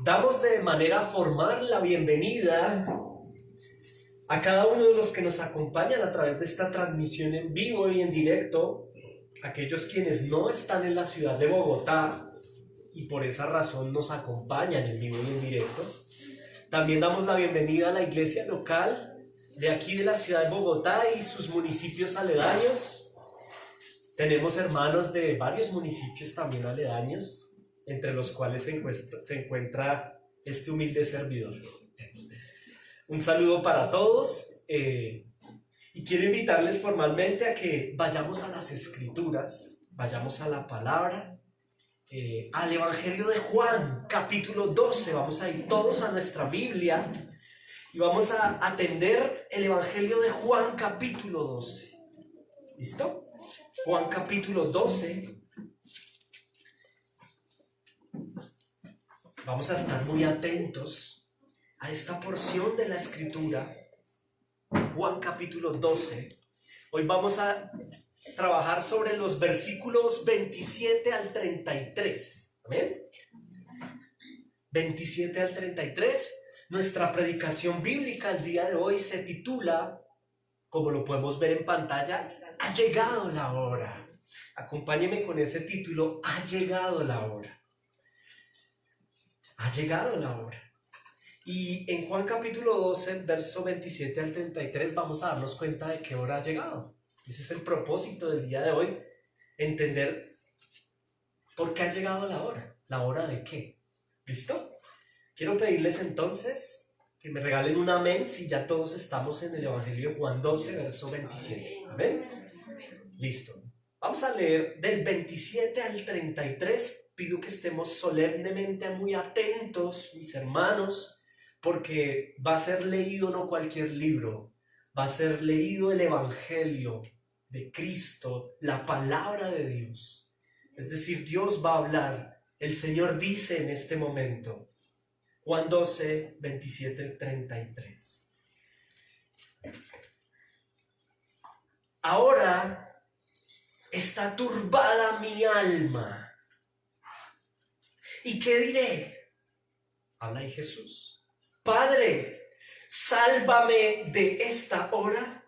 Damos de manera formal la bienvenida a cada uno de los que nos acompañan a través de esta transmisión en vivo y en directo, aquellos quienes no están en la ciudad de Bogotá y por esa razón nos acompañan en vivo y en directo. También damos la bienvenida a la iglesia local de aquí de la ciudad de Bogotá y sus municipios aledaños. Tenemos hermanos de varios municipios también aledaños, entre los cuales se encuentra este humilde servidor. Un saludo para todos y quiero invitarles formalmente a que vayamos a las Escrituras, vayamos a la palabra, al Evangelio de Juan, capítulo 12. Vamos a ir todos a nuestra Biblia y vamos a atender el Evangelio de Juan, capítulo 12. ¿Listo? Juan, capítulo 12. Vamos a estar muy atentos a esta porción de la Escritura, Juan capítulo 12. Hoy vamos a trabajar sobre los versículos 27 al 33. ¿Amén? 27 al 33. Nuestra predicación bíblica el día de hoy se titula, como lo podemos ver en pantalla, Ha llegado la hora. Acompáñeme con ese título, Ha llegado la hora. Ha llegado la hora. Y en Juan capítulo 12, verso 27 al 33, vamos a darnos cuenta de qué hora ha llegado. Ese es el propósito del día de hoy, entender por qué ha llegado la hora. ¿La hora de qué? ¿Listo? Quiero pedirles entonces que me regalen un amén si ya todos estamos en el Evangelio de Juan 12, verso 27. ¿Amén? Listo. Vamos a leer del 27 al 33. Pido que estemos solemnemente muy atentos, mis hermanos, porque va a ser leído no cualquier libro, va a ser leído el Evangelio de Cristo, la palabra de Dios. Es decir, Dios va a hablar. El Señor dice en este momento, Juan 12, 27, 33. Ahora está turbada mi alma. ¿Y qué diré? Habla ahí Jesús. Padre, sálvame de esta hora.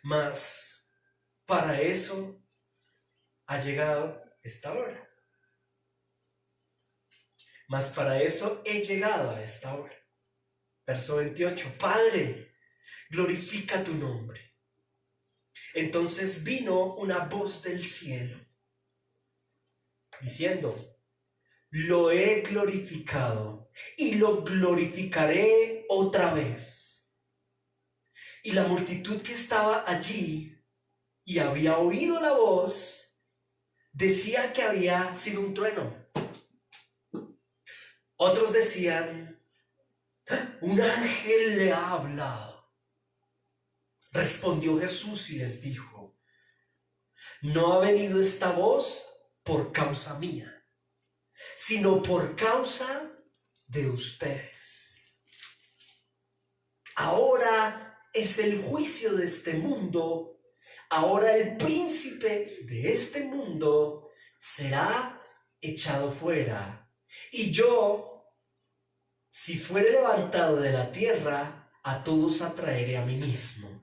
Mas para eso ha llegado esta hora. Mas para eso he llegado a esta hora. Verso 28. Padre, glorifica tu nombre. Entonces vino una voz del cielo diciendo, lo he glorificado y lo glorificaré otra vez. Y la multitud que estaba allí y había oído la voz, decía que había sido un trueno. Otros decían, un ángel le ha hablado. Respondió Jesús y les dijo, no ha venido esta voz por causa mía, sino por causa de ustedes. Ahora es el juicio de este mundo. Ahora el príncipe de este mundo será echado fuera. Y yo, si fuere levantado de la tierra, a todos atraeré a mí mismo.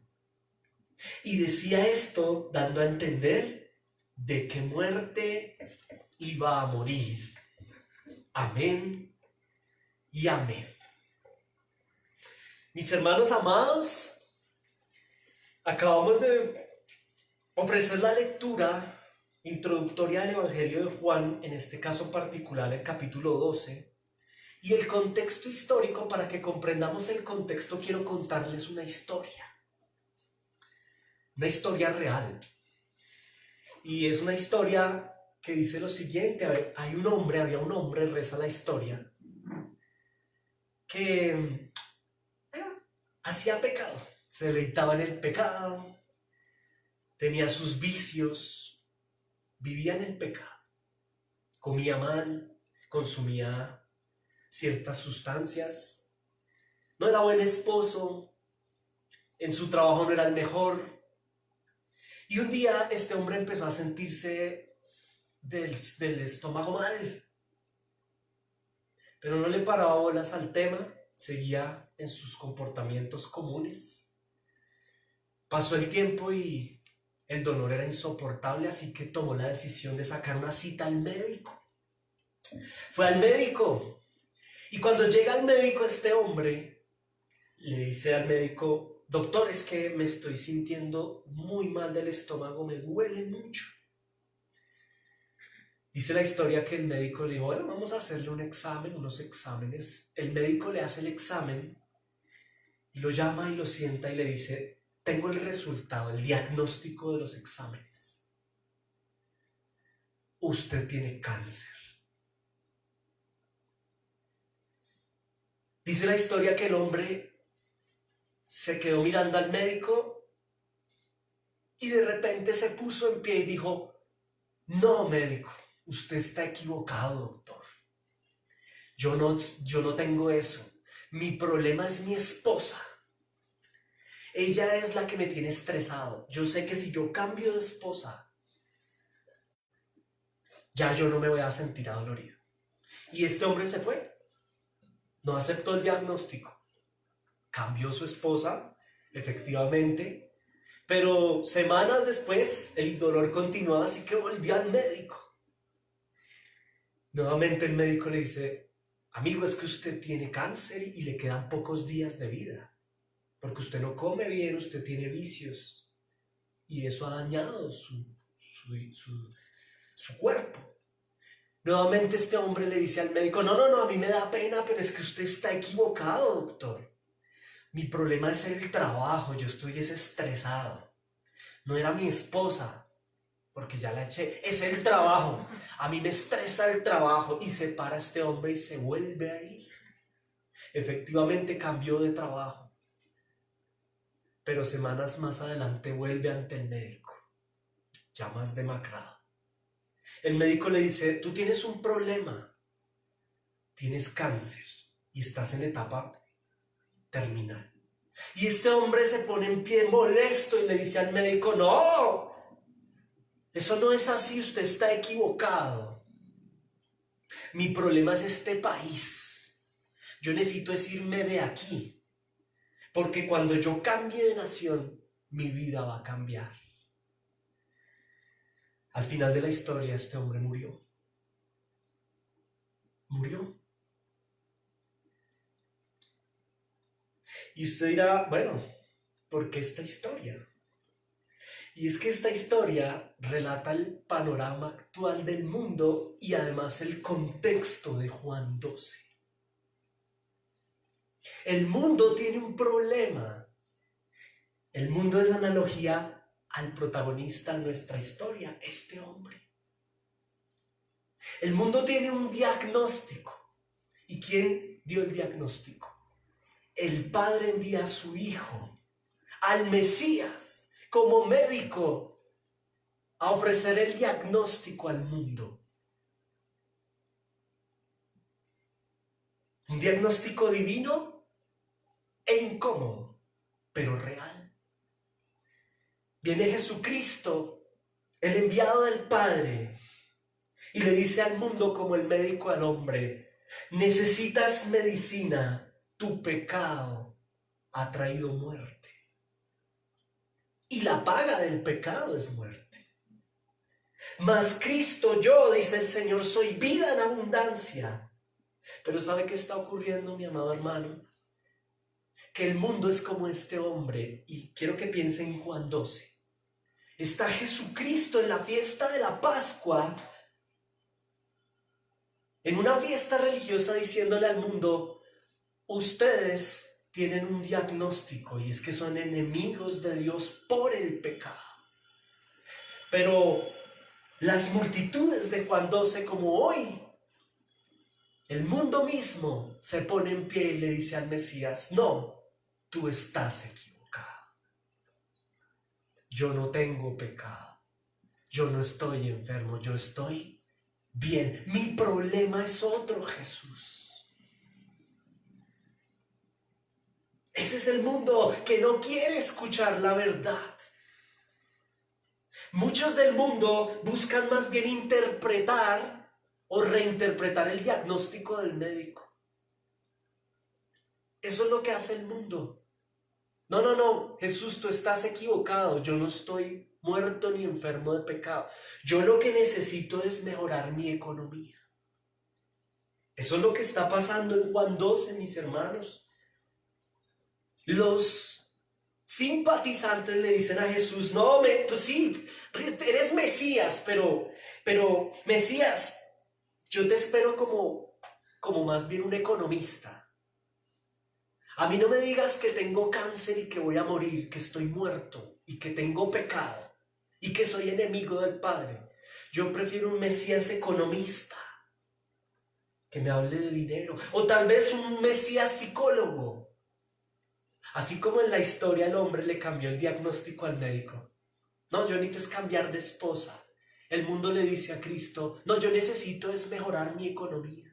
Y decía esto dando a entender de qué muerte iba a morir. Amén y amén. Mis hermanos amados, acabamos de ofrecer la lectura introductoria del Evangelio de Juan, en este caso particular el capítulo 12, y el contexto histórico. Para que comprendamos el contexto, quiero contarles una historia real. Y es una historia que dice lo siguiente. Había un hombre, reza la historia, que hacía pecado, se deleitaba en el pecado, tenía sus vicios, vivía en el pecado, comía mal, consumía ciertas sustancias, no era buen esposo, en su trabajo no era el mejor. Y un día este hombre empezó a sentirse del estómago mal. pero no le paraba bolas al tema, seguía en sus comportamientos comunes. Pasó el tiempo y el dolor era insoportable, así que tomó la decisión de sacar una cita al médico. Fue al médico y cuando llega al médico este hombre le dice al médico: doctor, es que me estoy sintiendo muy mal del estómago, me duele mucho. Dice la historia que el médico le dijo: bueno, vamos a hacerle un examen, unos exámenes. El médico le hace el examen y lo llama y lo sienta y le dice: tengo el resultado, el diagnóstico de los exámenes. Usted tiene cáncer. Dice la historia que el hombre se quedó mirando al médico y de repente se puso en pie y dijo: no, médico, usted está equivocado, doctor. Yo no tengo eso. Mi problema es mi esposa. Ella es la que me tiene estresado. Yo sé que si yo cambio de esposa, ya yo no me voy a sentir adolorido. Y este hombre se fue. No aceptó el diagnóstico. Cambió su esposa, efectivamente, pero semanas después el dolor continuaba, así que volvió al médico. Nuevamente el médico le dice: amigo, es que usted tiene cáncer y le quedan pocos días de vida, porque usted no come bien, usted tiene vicios y eso ha dañado su cuerpo. Nuevamente este hombre le dice al médico: no, a mí me da pena, pero es que usted está equivocado, doctor. Mi problema es el trabajo, yo estoy estresado. No era mi esposa, porque ya la eché, es el trabajo. A mí me estresa el trabajo. Y se para este hombre y se vuelve a ir. Efectivamente cambió de trabajo, pero semanas más adelante vuelve ante el médico, ya más demacrado. El médico le dice: tú tienes un problema, tienes cáncer y estás en etapa terminal. Y este hombre se pone en pie molesto y le dice al médico: no, eso no es así, usted está equivocado. Mi problema es este país. Yo necesito irme de aquí, porque cuando yo cambie de nación, mi vida va a cambiar. Al final de la historia, este hombre murió. Murió. Y usted dirá: bueno, ¿por qué esta historia? Y es que esta historia relata el panorama actual del mundo y además el contexto de Juan 12. El mundo tiene un problema. El mundo es analogía al protagonista de nuestra historia, este hombre. El mundo tiene un diagnóstico. ¿Y quién dio el diagnóstico? El Padre envía a su Hijo, al Mesías, como médico, a ofrecer el diagnóstico al mundo. Un diagnóstico divino e incómodo, pero real. Viene Jesucristo, el enviado del Padre, y le dice al mundo como el médico al hombre: necesitas medicina, tu pecado ha traído muerte. Y la paga del pecado es muerte. Mas Cristo, yo, dice el Señor, soy vida en abundancia. Pero ¿sabe qué está ocurriendo, mi amado hermano? Que el mundo es como este hombre, y quiero que piensen en Juan 12. Está Jesucristo en la fiesta de la Pascua, en una fiesta religiosa, diciéndole al mundo: ustedes tienen un diagnóstico y es que son enemigos de Dios por el pecado. Pero las multitudes de Juan 12, como hoy, el mundo mismo se pone en pie y le dice al Mesías: no, tú estás equivocado. Yo no tengo pecado. Yo no estoy enfermo, yo estoy bien. Mi problema es otro, Jesús. Ese es el mundo que no quiere escuchar la verdad. Muchos del mundo buscan más bien interpretar o reinterpretar el diagnóstico del médico. Eso es lo que hace el mundo. No, no, no, Jesús, tú estás equivocado. Yo no estoy muerto ni enfermo de pecado. Yo lo que necesito es mejorar mi economía. Eso es lo que está pasando en Juan 12, mis hermanos. Los simpatizantes le dicen a Jesús, no, tú sí, eres Mesías, pero Mesías, yo te espero como más bien un economista. A mí no me digas que tengo cáncer y que voy a morir, que estoy muerto y que tengo pecado y que soy enemigo del Padre. Yo prefiero un Mesías economista que me hable de dinero, o tal vez un Mesías psicólogo. Así como en la historia el hombre le cambió el diagnóstico al médico. No, yo necesito es cambiar de esposa. El mundo le dice a Cristo, no, yo necesito es mejorar mi economía.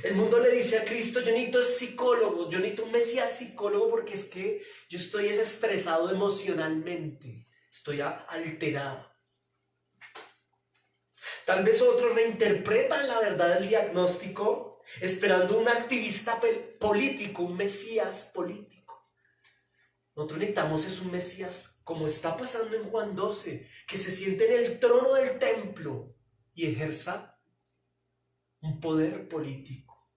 El mundo le dice a Cristo, yo necesito es psicólogo, yo necesito un Mesías psicólogo porque es que yo estoy estresado emocionalmente, estoy alterado. Tal vez otros reinterpretan la verdad del diagnóstico esperando un activista político, un Mesías político. Nosotros necesitamos es un Mesías, como está pasando en Juan 12, que se siente en el trono del templo y ejerza un poder político.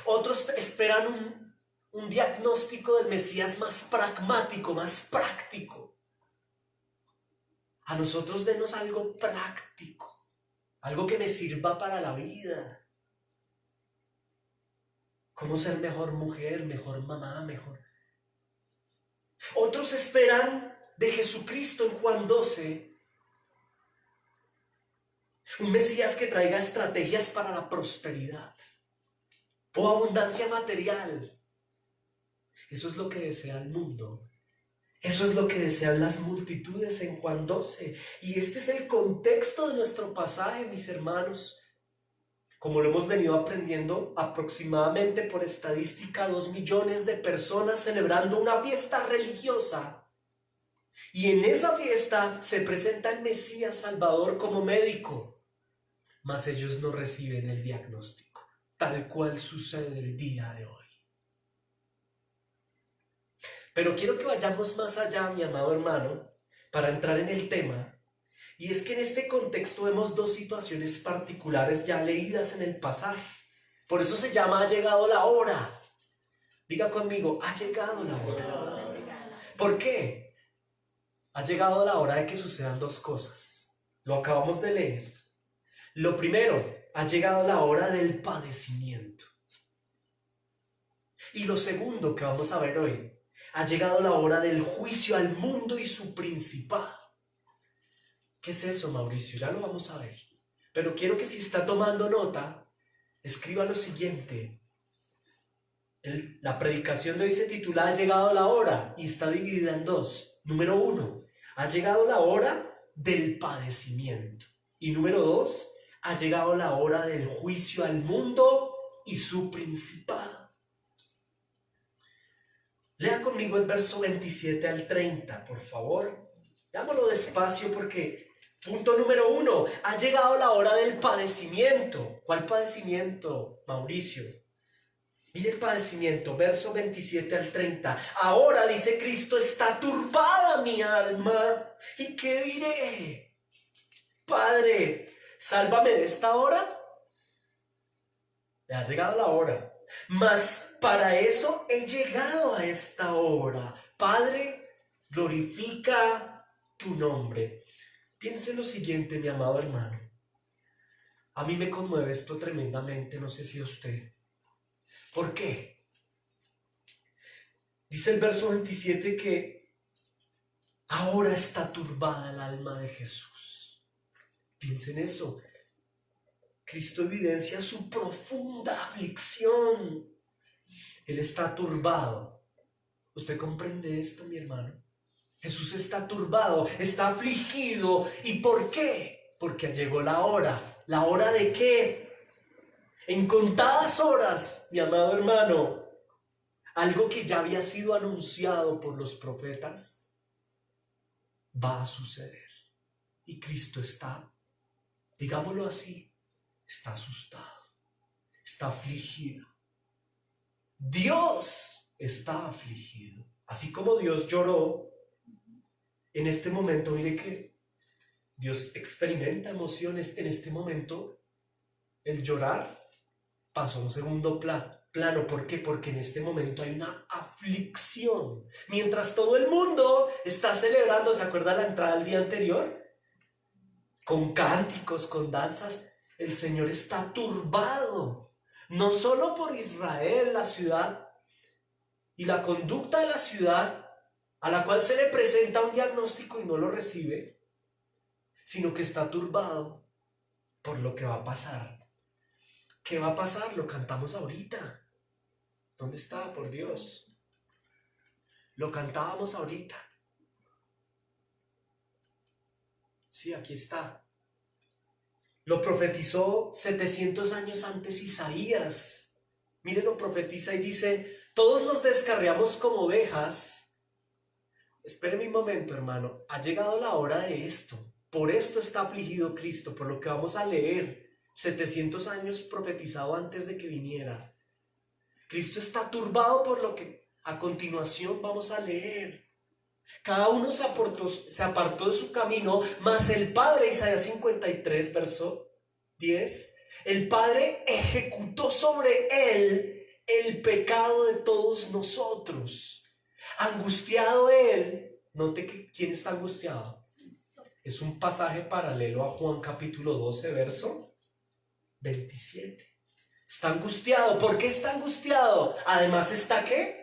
Otros esperan un diagnóstico del Mesías más pragmático, más práctico. A nosotros denos algo práctico, algo que me sirva para la vida. Cómo ser mejor mujer, mejor mamá, mejor. Otros esperan de Jesucristo en Juan 12 un Mesías que traiga estrategias para la prosperidad o abundancia material. Eso es lo que desea el mundo. Eso es lo que desean las multitudes en Juan 12. Y este es el contexto de nuestro pasaje, mis hermanos. Como lo hemos venido aprendiendo, aproximadamente por estadística 2 millones de personas celebrando una fiesta religiosa. Y en esa fiesta se presenta el Mesías Salvador como médico. Mas ellos no reciben el diagnóstico, tal cual sucede el día de hoy. Pero quiero que vayamos más allá, mi amado hermano, para entrar en el tema. Y es que en este contexto vemos dos situaciones particulares ya leídas en el pasaje. Por eso se llama "Ha llegado la hora". Diga conmigo, ha llegado la hora. ¿Por qué? Ha llegado la hora de que sucedan dos cosas. Lo acabamos de leer. Lo primero, ha llegado la hora del padecimiento. Y lo segundo que vamos a ver hoy, ha llegado la hora del juicio al mundo y su principado. ¿Qué es eso, Mauricio? Ya lo vamos a ver. Pero quiero que si está tomando nota, escriba lo siguiente. La predicación de hoy se titula "Ha llegado la hora" y está dividida en dos. Número 1, ha llegado la hora del padecimiento. Y número 2, ha llegado la hora del juicio al mundo y su principado. Lea conmigo el verso 27 al 30, por favor. Leámoslo despacio porque, punto número 1, ha llegado la hora del padecimiento. ¿Cuál padecimiento, Mauricio? Mire el padecimiento, verso 27 al 30. Ahora, dice Cristo, está turbada mi alma. ¿Y qué diré? Padre, sálvame de esta hora. Ya ha llegado la hora. Mas para eso he llegado a esta hora. Padre, glorifica tu nombre. Piense en lo siguiente, mi amado hermano. A mí me conmueve esto tremendamente, no sé si a usted. ¿Por qué? Dice el verso 27 que ahora está turbada el alma de Jesús. Piense en eso. Cristo evidencia su profunda aflicción. Él está turbado. ¿Usted comprende esto, mi hermano? Jesús está turbado, está afligido. ¿Y por qué? Porque llegó la hora. ¿La hora de qué? En contadas horas, mi amado hermano, algo que ya había sido anunciado por los profetas va a suceder. Y Cristo está, digámoslo así, está asustado, está afligido. Dios está afligido. Así como Dios lloró, en este momento, mire que Dios experimenta emociones. En este momento, el llorar pasó a un segundo plano. ¿Por qué? Porque en este momento hay una aflicción. Mientras todo el mundo está celebrando, ¿se acuerda la entrada del día anterior? Con cánticos, con danzas, el Señor está turbado. No solo por Israel, la ciudad, y la conducta de la ciudad, a la cual se le presenta un diagnóstico y no lo recibe, sino que está turbado por lo que va a pasar. ¿Qué va a pasar? Lo cantamos ahorita. ¿Dónde está? Por Dios. Lo cantábamos ahorita. Sí, aquí está. Lo profetizó 700 años antes Isaías. Mire, lo profetiza y dice: todos nos descarriamos como ovejas. Espéreme un momento, hermano. Ha llegado la hora de esto. Por esto está afligido Cristo, por lo que vamos a leer. 700 años profetizado antes de que viniera. Cristo está turbado por lo que a continuación vamos a leer. Cada uno se apartó de su camino, mas el Padre, Isaías 53, verso 10, el Padre ejecutó sobre él el pecado de todos nosotros. Angustiado él, note que ¿quién está angustiado? Es un pasaje paralelo a Juan capítulo 12, verso 27. Está angustiado. ¿Por qué está angustiado? Además está ¿qué?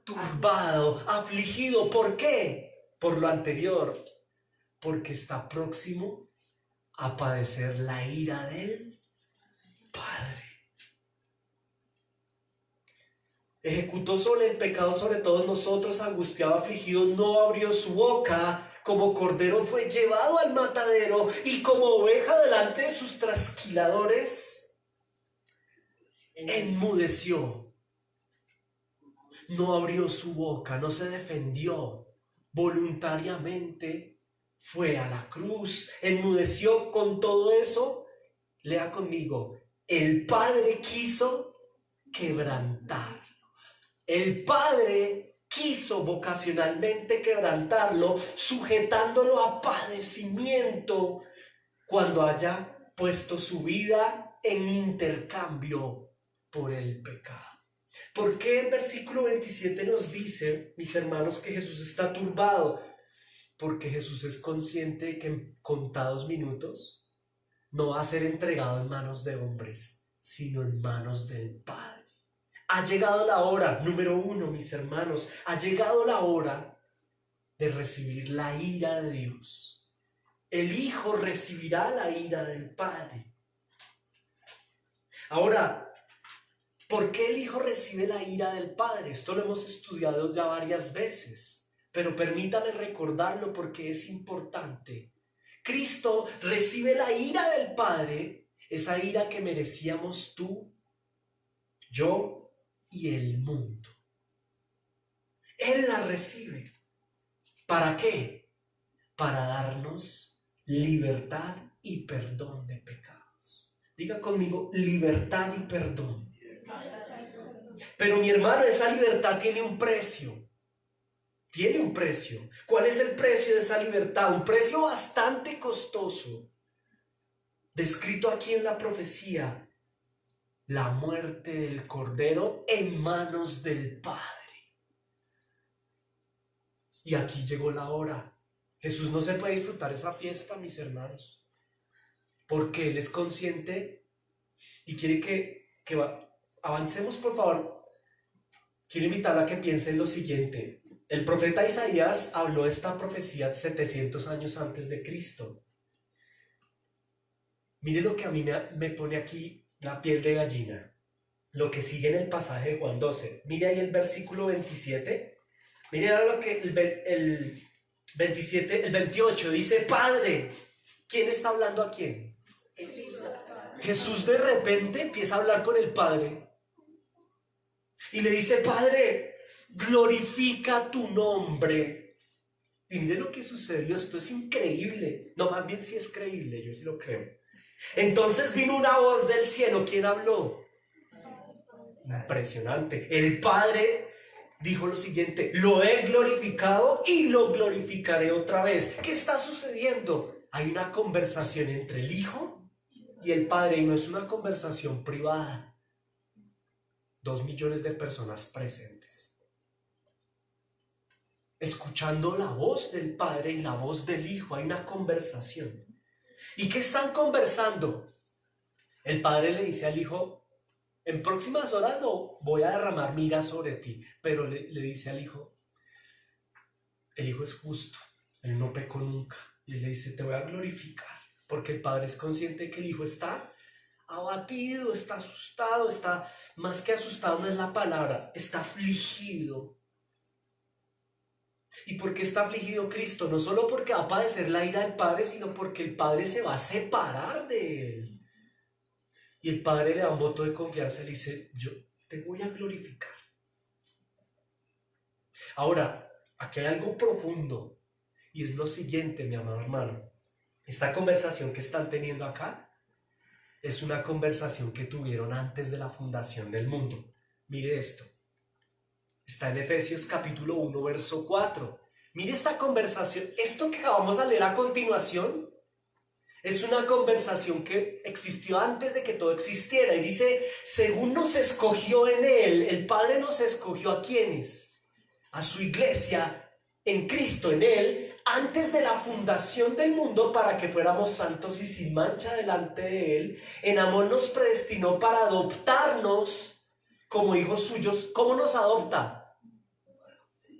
Turbado, afligido. ¿Por qué? Por lo anterior. Porque está próximo a padecer la ira del Padre. Ejecutó sobre el pecado sobre todos nosotros, angustiado, afligido, no abrió su boca. Como cordero fue llevado al matadero, y como oveja delante de sus trasquiladores, enmudeció. No abrió su boca, no se defendió. Voluntariamente fue a la cruz, enmudeció. Con todo eso, lea conmigo: el Padre quiso quebrantarlo. El Padre quiso vocacionalmente quebrantarlo, sujetándolo a padecimiento cuando haya puesto su vida en intercambio por el pecado. ¿Por qué el versículo 27 nos dice, mis hermanos, que Jesús está turbado? Porque Jesús es consciente de que en contados minutos no va a ser entregado en manos de hombres, sino en manos del Padre. Ha llegado la hora, número uno, mis hermanos, ha llegado la hora de recibir la ira de Dios. El Hijo recibirá la ira del Padre. Ahora, ¿por qué el Hijo recibe la ira del Padre? Esto lo hemos estudiado ya varias veces, pero permítame recordarlo porque es importante. Cristo recibe la ira del Padre, esa ira que merecíamos tú, yo y el mundo. Él la recibe. ¿Para qué? Para darnos libertad y perdón de pecados. Diga conmigo: libertad y perdón. Pero mi hermano, esa libertad tiene un precio. Tiene un precio. ¿Cuál es el precio de esa libertad? Un precio bastante costoso, descrito aquí en la profecía: la muerte del Cordero en manos del Padre. Y aquí llegó la hora. Jesús no se puede disfrutar esa fiesta, mis hermanos, porque Él es consciente y quiere que avancemos, por favor. Quiero invitarla a que piense en lo siguiente. El profeta Isaías habló esta profecía 700 años antes de Cristo. Mire lo que a mí me pone aquí la piel de gallina. Lo que sigue en el pasaje de Juan 12. Mire ahí el versículo 27. Mire ahora lo que el 27, el 28 dice: Padre. ¿Quién está hablando a quién? Jesús. Jesús de repente empieza a hablar con el Padre y le dice: Padre, glorifica tu nombre. Y mire lo que sucedió. Esto es increíble. No, más bien sí es creíble, yo sí lo creo. Entonces vino una voz del cielo. ¿Quién habló? Impresionante. El Padre dijo lo siguiente: lo he glorificado y lo glorificaré otra vez. ¿Qué está sucediendo? Hay una conversación entre el Hijo y el Padre, y no es una conversación privada. 2 millones de personas presentes, escuchando la voz del Padre y la voz del Hijo. Hay una conversación. ¿Y qué están conversando? El Padre le dice al Hijo: en próximas horas no voy a derramar mi ira sobre ti. Pero le dice al Hijo: el Hijo es justo, él no pecó nunca. Y él le dice: te voy a glorificar. Porque el Padre es consciente de que el Hijo está abatido, está asustado, está, más que asustado no es la palabra, está afligido. ¿Y por qué está afligido Cristo? No solo porque va a padecer la ira del Padre, sino porque el Padre se va a separar de él. Y el Padre le da un voto de confianza y le dice: yo te voy a glorificar. Ahora, aquí hay algo profundo, y es lo siguiente, mi amado hermano. Esta conversación que están teniendo acá es una conversación que tuvieron antes de la fundación del mundo. Mire esto. Está en Efesios capítulo 1, verso 4. Mire esta conversación. Esto que acabamos de leer a continuación es una conversación que existió antes de que todo existiera. Y dice: según nos escogió en él, el Padre nos escogió ¿a quiénes? A su iglesia, en Cristo, en él, antes de la fundación del mundo, para que fuéramos santos y sin mancha delante de él. En amor nos predestinó para adoptarnos como hijos suyos. ¿Cómo nos adopta?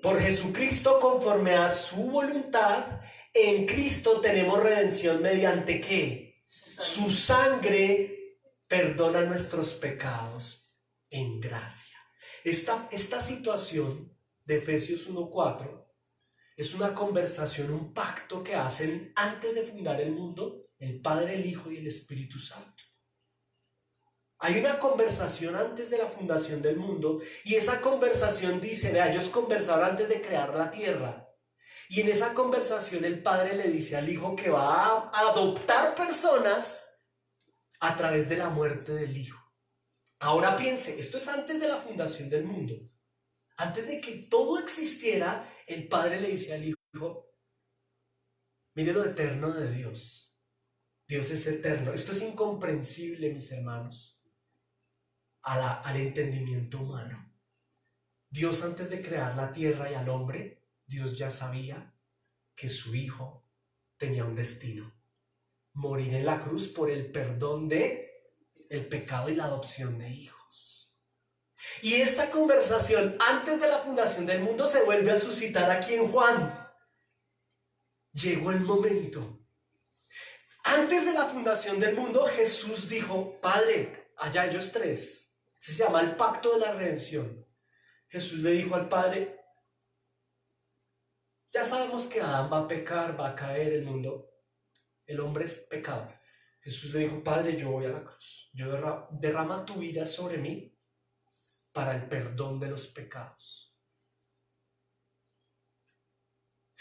Por Jesucristo, conforme a su voluntad. En Cristo tenemos redención mediante ¿qué? Su sangre perdona nuestros pecados en gracia. Esta situación de Efesios 1:4 es una conversación, un pacto que hacen antes de fundar el mundo el Padre, el Hijo y el Espíritu Santo. Hay una conversación antes de la fundación del mundo, y esa conversación dice: vea, ellos conversaron antes de crear la tierra. Y en esa conversación el Padre le dice al Hijo que va a adoptar personas a través de la muerte del Hijo. Ahora piense, esto es antes de la fundación del mundo. Antes de que todo existiera, el Padre le dice al Hijo: mire lo eterno de Dios. Dios es eterno. Esto es incomprensible, mis hermanos, al entendimiento humano. Dios, antes de crear la tierra y al hombre, Dios ya sabía que su Hijo tenía un destino: morir en la cruz por el perdón de el pecado y la adopción de hijos. Y esta conversación antes de la fundación del mundo se vuelve a suscitar aquí en Juan. Llegó el momento. Antes de la fundación del mundo, Jesús dijo: Padre, allá ellos tres. Se llama el pacto de la redención. Jesús le dijo al Padre: ya sabemos que Adán va a pecar, va a caer el mundo. El hombre es pecado. Jesús le dijo: Padre, yo voy a la cruz. Yo derrama tu ira sobre mí para el perdón de los pecados.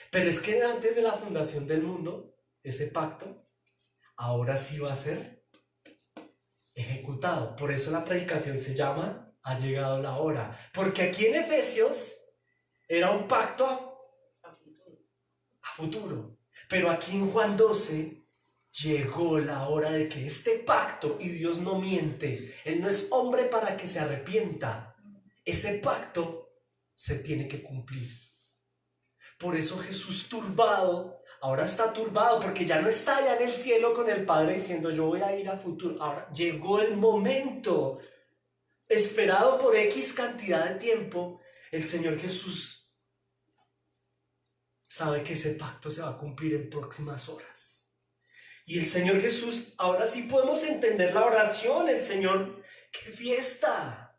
Pero es que antes de la fundación del mundo, ese pacto ahora sí va a ser ejecutado. Por eso la predicación se llama "Ha llegado la hora". Porque aquí en Efesios era un pacto a futuro. Pero aquí en Juan 12 llegó la hora de que este pacto, y Dios no miente, Él no es hombre para que se arrepienta, ese pacto se tiene que cumplir. Por eso Jesús, turbado, ahora está turbado porque ya no está allá en el cielo con el Padre diciendo: yo voy a ir a futuro. Ahora llegó el momento esperado por X cantidad de tiempo. El Señor Jesús sabe que ese pacto se va a cumplir en próximas horas. Y el Señor Jesús, ahora sí podemos entender la oración. El Señor, qué fiesta,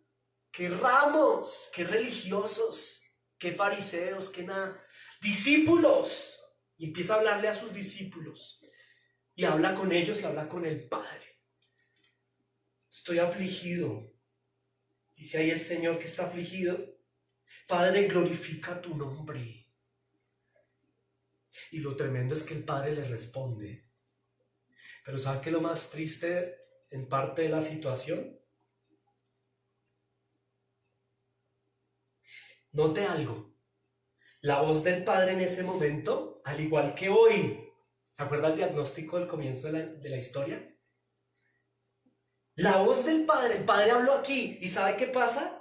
qué ramos, qué religiosos, qué fariseos, qué nada, discípulos. Y empieza a hablarle a sus discípulos. Y habla con ellos y habla con el Padre. Estoy afligido. Dice ahí el Señor que está afligido. Padre, glorifica tu nombre. Y lo tremendo es que el Padre le responde. Pero ¿sabe qué es lo más triste en parte de la situación? Note algo. La voz del Padre en ese momento, al igual que hoy, ¿se acuerda el diagnóstico del comienzo de la historia? La voz del Padre, el Padre habló aquí. ¿Y sabe qué pasa?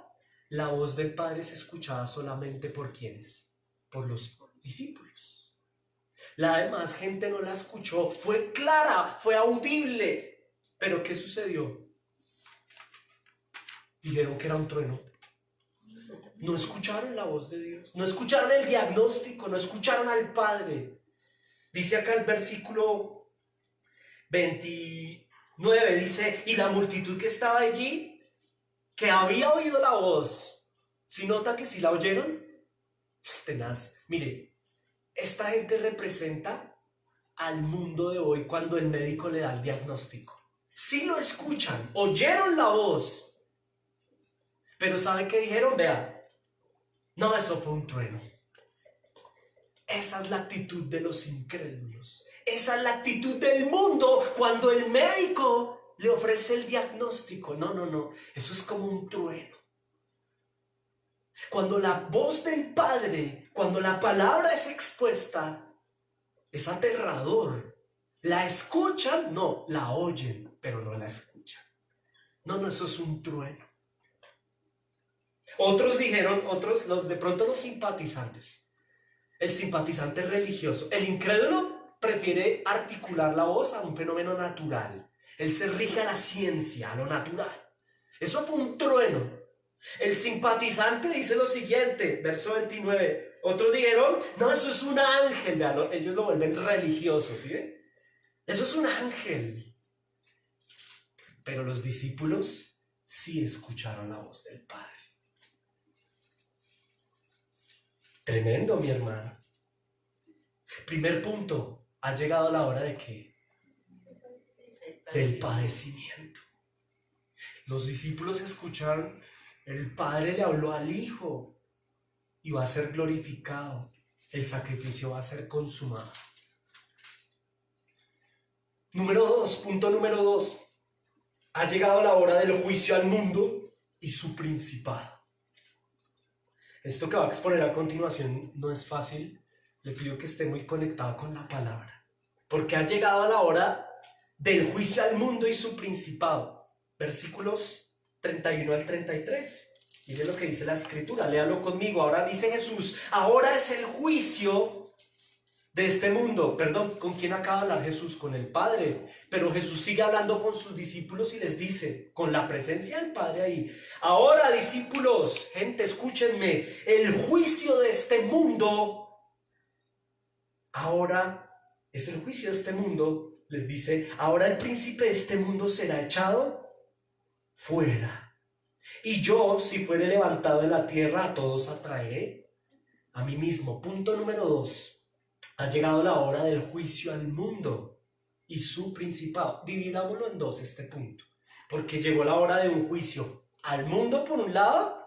La voz del Padre es escuchada solamente por ¿quiénes? Por los discípulos. La demás gente no la escuchó. Fue clara, fue audible. Pero ¿qué sucedió? Dijeron que era un trueno. No escucharon la voz de Dios. No escucharon el diagnóstico. No escucharon al Padre. Dice acá el versículo 29, dice, y la multitud que estaba allí, que había oído la voz, ¿sí nota que sí la oyeron? Tenaz. Mire, esta gente representa al mundo de hoy cuando el médico le da el diagnóstico. Sí lo escuchan, oyeron la voz, pero ¿sabe qué dijeron? Vea, no, eso fue un trueno. Esa es la actitud de los incrédulos. Esa es la actitud del mundo cuando el médico le ofrece el diagnóstico. No, eso es como un trueno. Cuando la voz del Padre, cuando la palabra es expuesta, es aterrador. ¿La escuchan? No, la oyen, pero no la escuchan. No, eso es un trueno. Otros dijeron, los de pronto los simpatizantes. El simpatizante religioso. El incrédulo prefiere articular la voz a un fenómeno natural. Él se rige a la ciencia, a lo natural. Eso fue un trueno. El simpatizante dice lo siguiente, verso 29. Otros dijeron, no, eso es un ángel. Vean, ellos lo vuelven religioso, ¿sí? Eso es un ángel. Pero los discípulos sí escucharon la voz del Padre. Tremendo, mi hermano. Primer punto, ha llegado la hora de ¿qué? Del padecimiento. Los discípulos escucharon, el Padre le habló al Hijo y va a ser glorificado. El sacrificio va a ser consumado. Punto número 2. Ha llegado la hora del juicio al mundo y su principado. Esto que va a exponer a continuación no es fácil. Le pido que esté muy conectado con la palabra. Porque ha llegado la hora del juicio al mundo y su principado. Versículos 31 al 33. Mire lo que dice la escritura, léalo conmigo. Ahora dice Jesús, ahora es el juicio de este mundo. Perdón, ¿con quién acaba de hablar Jesús? Con el Padre. Pero Jesús sigue hablando con sus discípulos y les dice, con la presencia del Padre ahí, ahora discípulos, gente, escúchenme, el juicio de este mundo, ahora es el juicio de este mundo, les dice, ahora el príncipe de este mundo será echado fuera. Y yo, si fuere levantado de la tierra, a todos atraeré a mí mismo. Punto número 2. Ha llegado la hora del juicio al mundo y su principado. Dividámoslo en dos este punto. Porque llegó la hora de un juicio al mundo por un lado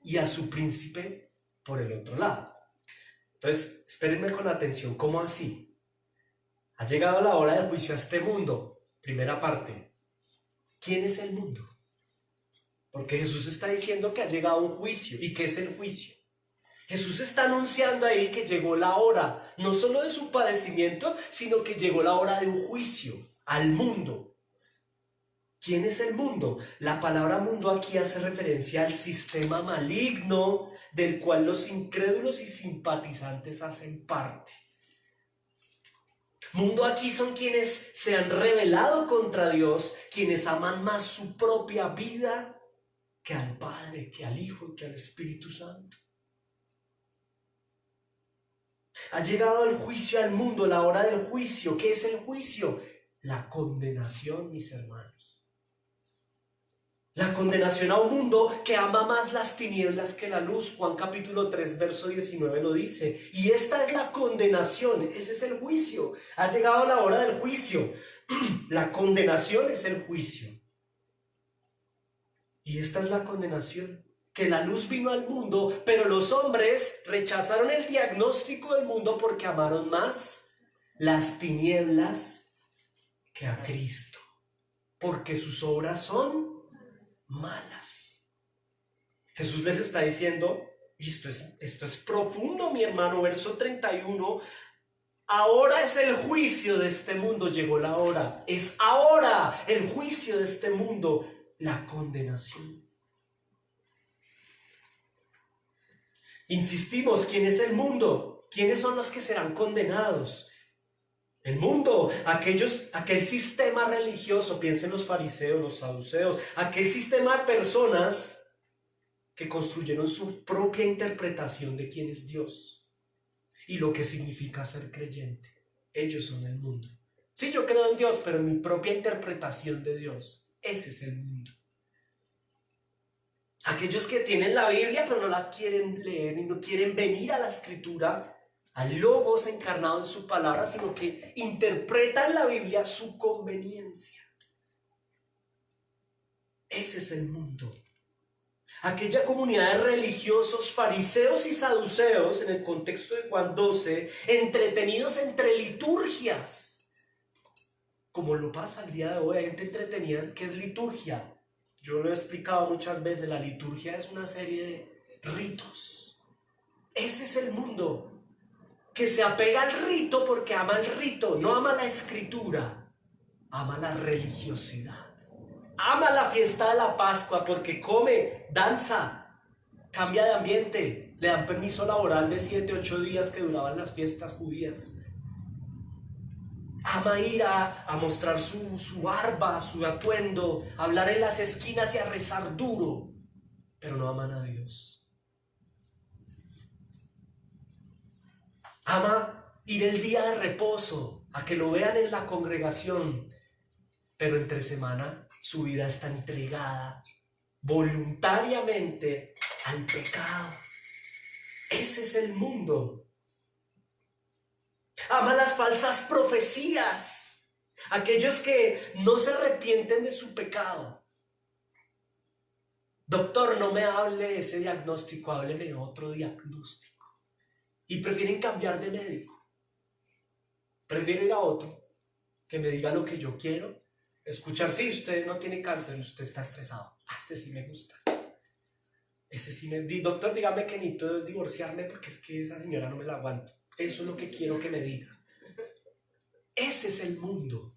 y a su príncipe por el otro lado. Entonces, espérenme con atención. ¿Cómo así? Ha llegado la hora de juicio a este mundo. Primera parte. ¿Quién es el mundo? Porque Jesús está diciendo que ha llegado un juicio. ¿Y qué es el juicio? Jesús está anunciando ahí que llegó la hora, no solo de su padecimiento, sino que llegó la hora de un juicio al mundo. ¿Quién es el mundo? La palabra mundo aquí hace referencia al sistema maligno del cual los incrédulos y simpatizantes hacen parte. Mundo aquí son quienes se han rebelado contra Dios, quienes aman más su propia vida que al Padre, que al Hijo, que al Espíritu Santo. Ha llegado el juicio al mundo, la hora del juicio. ¿Qué es el juicio? La condenación, mis hermanos. La condenación a un mundo que ama más las tinieblas que la luz. Juan capítulo 3, verso 19 lo dice. Y esta es la condenación, ese es el juicio. Ha llegado la hora del juicio. La condenación es el juicio. Y esta es la condenación. Que la luz vino al mundo, pero los hombres rechazaron el diagnóstico del mundo porque amaron más las tinieblas que a Cristo, porque sus obras son malas. Jesús les está diciendo, Y esto es profundo, mi hermano. Verso 31. Ahora es el juicio de este mundo, llegó la hora. Es ahora el juicio de este mundo, la condenación. Insistimos, ¿quién es el mundo? ¿Quiénes son los que serán condenados? El mundo, aquel sistema religioso, piensen los fariseos, los saduceos, aquel sistema de personas que construyeron su propia interpretación de quién es Dios y lo que significa ser creyente. Ellos son el mundo. Sí, yo creo en Dios, pero en mi propia interpretación de Dios. Ese es el mundo. Aquellos que tienen la Biblia, pero no la quieren leer y no quieren venir a la Escritura, al Logos encarnado en su palabra, sino que interpretan la Biblia a su conveniencia. Ese es el mundo. Aquella comunidad de religiosos, fariseos y saduceos, en el contexto de Juan 12, entretenidos entre liturgias, como lo pasa el día de hoy. Hay gente entretenida. ¿Qué es liturgia? Yo lo he explicado muchas veces. La liturgia es una serie de ritos. Ese es el mundo, que se apega al rito porque ama el rito, no ama la escritura, ama la religiosidad. Ama la fiesta de la Pascua porque come, danza, cambia de ambiente, le dan permiso laboral de 7, 8 días que duraban las fiestas judías. Ama ir a mostrar su barba, su atuendo, a hablar en las esquinas y a rezar duro, pero no aman a Dios. Ama ir el día de reposo, a que lo vean en la congregación, pero entre semana su vida está entregada voluntariamente al pecado. Ese es el mundo. Ama las falsas profecías, aquellos que no se arrepienten de su pecado. Doctor, no me hable de ese diagnóstico, hábleme de otro diagnóstico. Y prefieren cambiar de médico. Prefiero ir a otro que me diga lo que yo quiero. Escuchar, sí, usted no tiene cáncer, usted está estresado. Ese sí me gusta. Ese sí me... Doctor, dígame que necesito divorciarme porque es que esa señora no me la aguanto. Eso es lo que quiero que me diga. Ese es el mundo.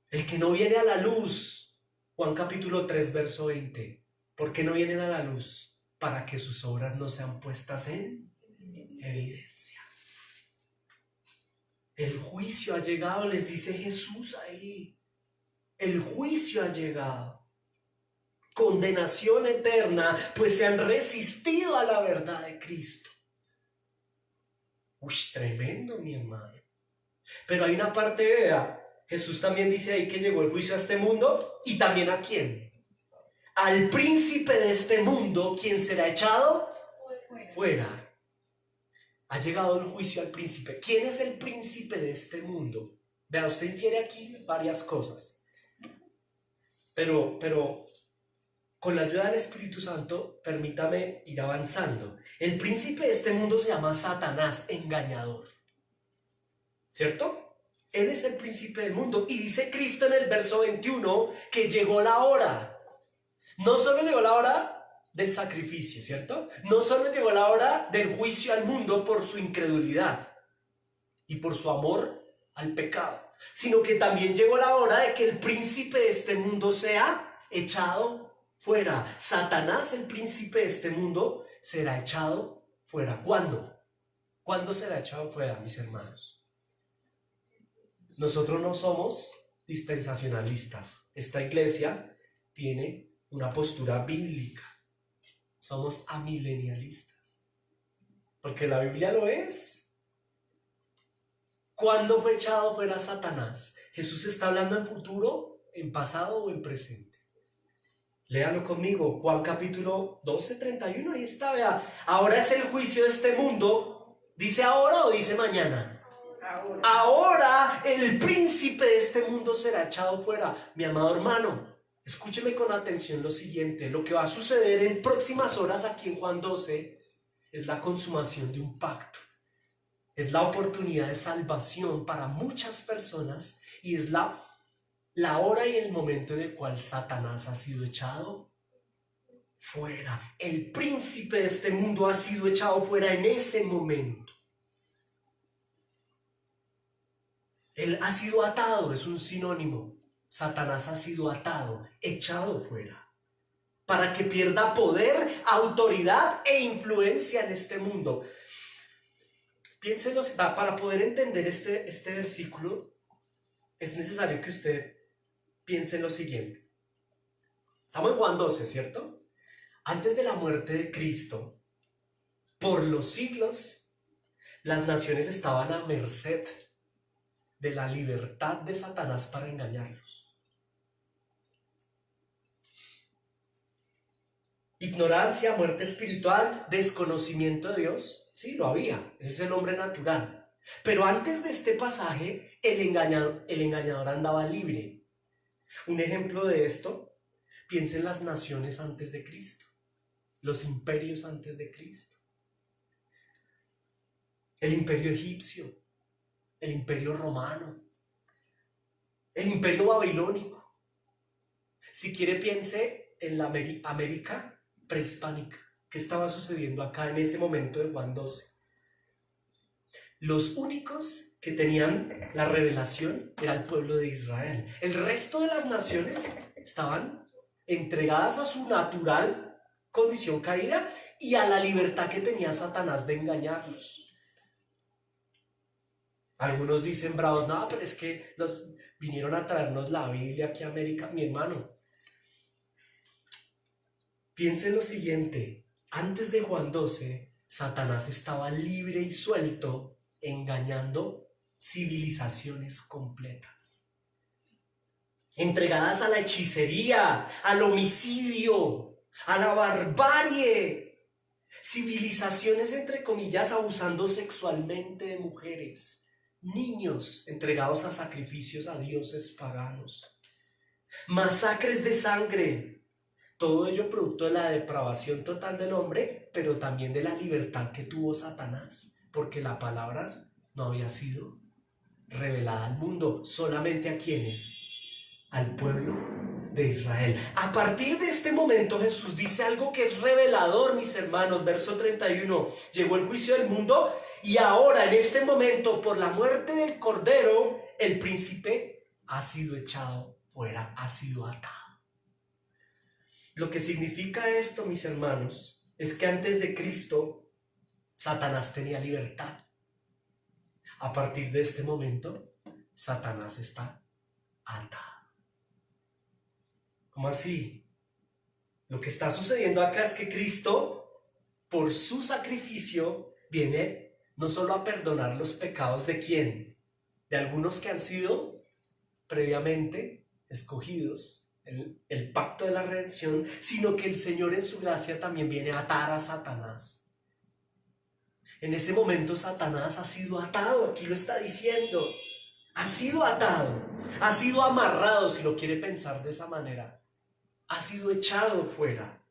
El que no viene a la luz. Juan capítulo 3, verso 20. ¿Por qué no vienen a la luz? Para que sus obras no sean puestas en evidencia. El juicio ha llegado, les dice Jesús ahí. El juicio ha llegado. Condenación eterna, pues se han resistido a la verdad de Cristo. Uy, tremendo, mi hermano. Pero hay una parte, vea, Jesús también dice ahí que llegó el juicio a este mundo. ¿Y también a quién? Al príncipe de este mundo, quien será echado fuera. Ha llegado el juicio al príncipe. ¿Quién es el príncipe de este mundo? Vea, usted infiere aquí varias cosas. Pero con la ayuda del Espíritu Santo, permítame ir avanzando. El príncipe de este mundo se llama Satanás, engañador. ¿Cierto? Él es el príncipe del mundo. Y dice Cristo en el verso 21 que llegó la hora. No solo llegó la hora del sacrificio, ¿cierto? No solo llegó la hora del juicio al mundo por su incredulidad y por su amor al pecado, sino que también llegó la hora de que el príncipe de este mundo sea echado fuera. Satanás, el príncipe de este mundo, será echado fuera. ¿Cuándo? ¿Cuándo será echado fuera, mis hermanos? Nosotros no somos dispensacionalistas. Esta iglesia tiene una postura bíblica. Somos amilenialistas. Porque la Biblia lo es. ¿Cuándo fue echado fuera Satanás? ¿Jesús está hablando en futuro, en pasado o en presente? Léalo conmigo, Juan capítulo 12, 31, ahí está, vea. Ahora es el juicio de este mundo. ¿Dice ahora o dice mañana? Ahora el príncipe de este mundo será echado fuera. Mi amado hermano, escúcheme con atención lo siguiente. Lo que va a suceder en próximas horas aquí en Juan 12 es la consumación de un pacto. Es la oportunidad de salvación para muchas personas y es la hora y el momento en el cual Satanás ha sido echado fuera. El príncipe de este mundo ha sido echado fuera en ese momento. Él ha sido atado, es un sinónimo. Satanás ha sido atado, echado fuera, para que pierda poder, autoridad e influencia en este mundo. Piénsenlo, para poder entender este versículo, es necesario que usted piense en lo siguiente. Estamos en Juan 12, ¿cierto? Antes de la muerte de Cristo, por los siglos, las naciones estaban a merced de la libertad de Satanás para engañarlos. Ignorancia, muerte espiritual, desconocimiento de Dios, sí, lo había, ese es el hombre natural. Pero antes de este pasaje, el engañador andaba libre. Un ejemplo de esto, piensa en las naciones antes de Cristo, los imperios antes de Cristo. El imperio egipcio, el imperio romano, el imperio babilónico. Si quiere, piense en la América prehispánica. ¿Qué estaba sucediendo acá en ese momento de Juan 12? Los únicos que tenían la revelación era el pueblo de Israel. El resto de las naciones estaban entregadas a su natural condición caída y a la libertad que tenía Satanás de engañarlos. Algunos dicen bravos, no, pero es que vinieron a traernos la Biblia aquí a América. Mi hermano, piense en lo siguiente. Antes de Juan 12, Satanás estaba libre y suelto, engañando civilizaciones completas, entregadas a la hechicería, al homicidio, a la barbarie. Civilizaciones, entre comillas, abusando sexualmente de mujeres. Niños entregados a sacrificios a dioses paganos, masacres de sangre, todo ello producto de la depravación total del hombre, pero también de la libertad que tuvo Satanás, porque la palabra no había sido revelada al mundo, solamente a quienes, al pueblo de Israel. A partir de este momento Jesús dice algo que es revelador, mis hermanos. Verso 31, llegó el juicio del mundo y ahora en este momento, por la muerte del Cordero, el príncipe ha sido echado fuera, ha sido atado. Lo que significa esto, mis hermanos, es que antes de Cristo Satanás tenía libertad. A partir de este momento Satanás está atado. ¿Cómo así? Lo que está sucediendo acá es que Cristo, por su sacrificio, viene no solo a perdonar los pecados de ¿quién? De algunos que han sido previamente escogidos en el pacto de la redención, sino que el Señor en su gracia también viene a atar a Satanás. En ese momento Satanás ha sido atado, aquí lo está diciendo, ha sido atado, ha sido amarrado, si lo quiere pensar de esa manera. Ha sido echado fuera.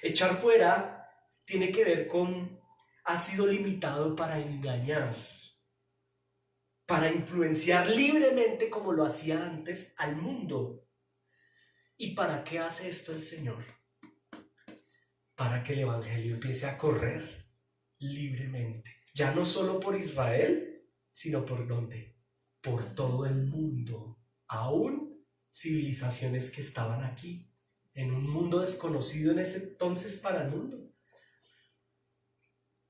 Echar fuera tiene que ver con, ha sido limitado para engañar, para influenciar libremente como lo hacía antes al mundo. ¿Y para qué hace esto el Señor? Para que el evangelio empiece a correr libremente, ya no solo por Israel, sino por ¿dónde? Por todo el mundo, aún civilizaciones que estaban aquí, en un mundo desconocido en ese entonces para el mundo.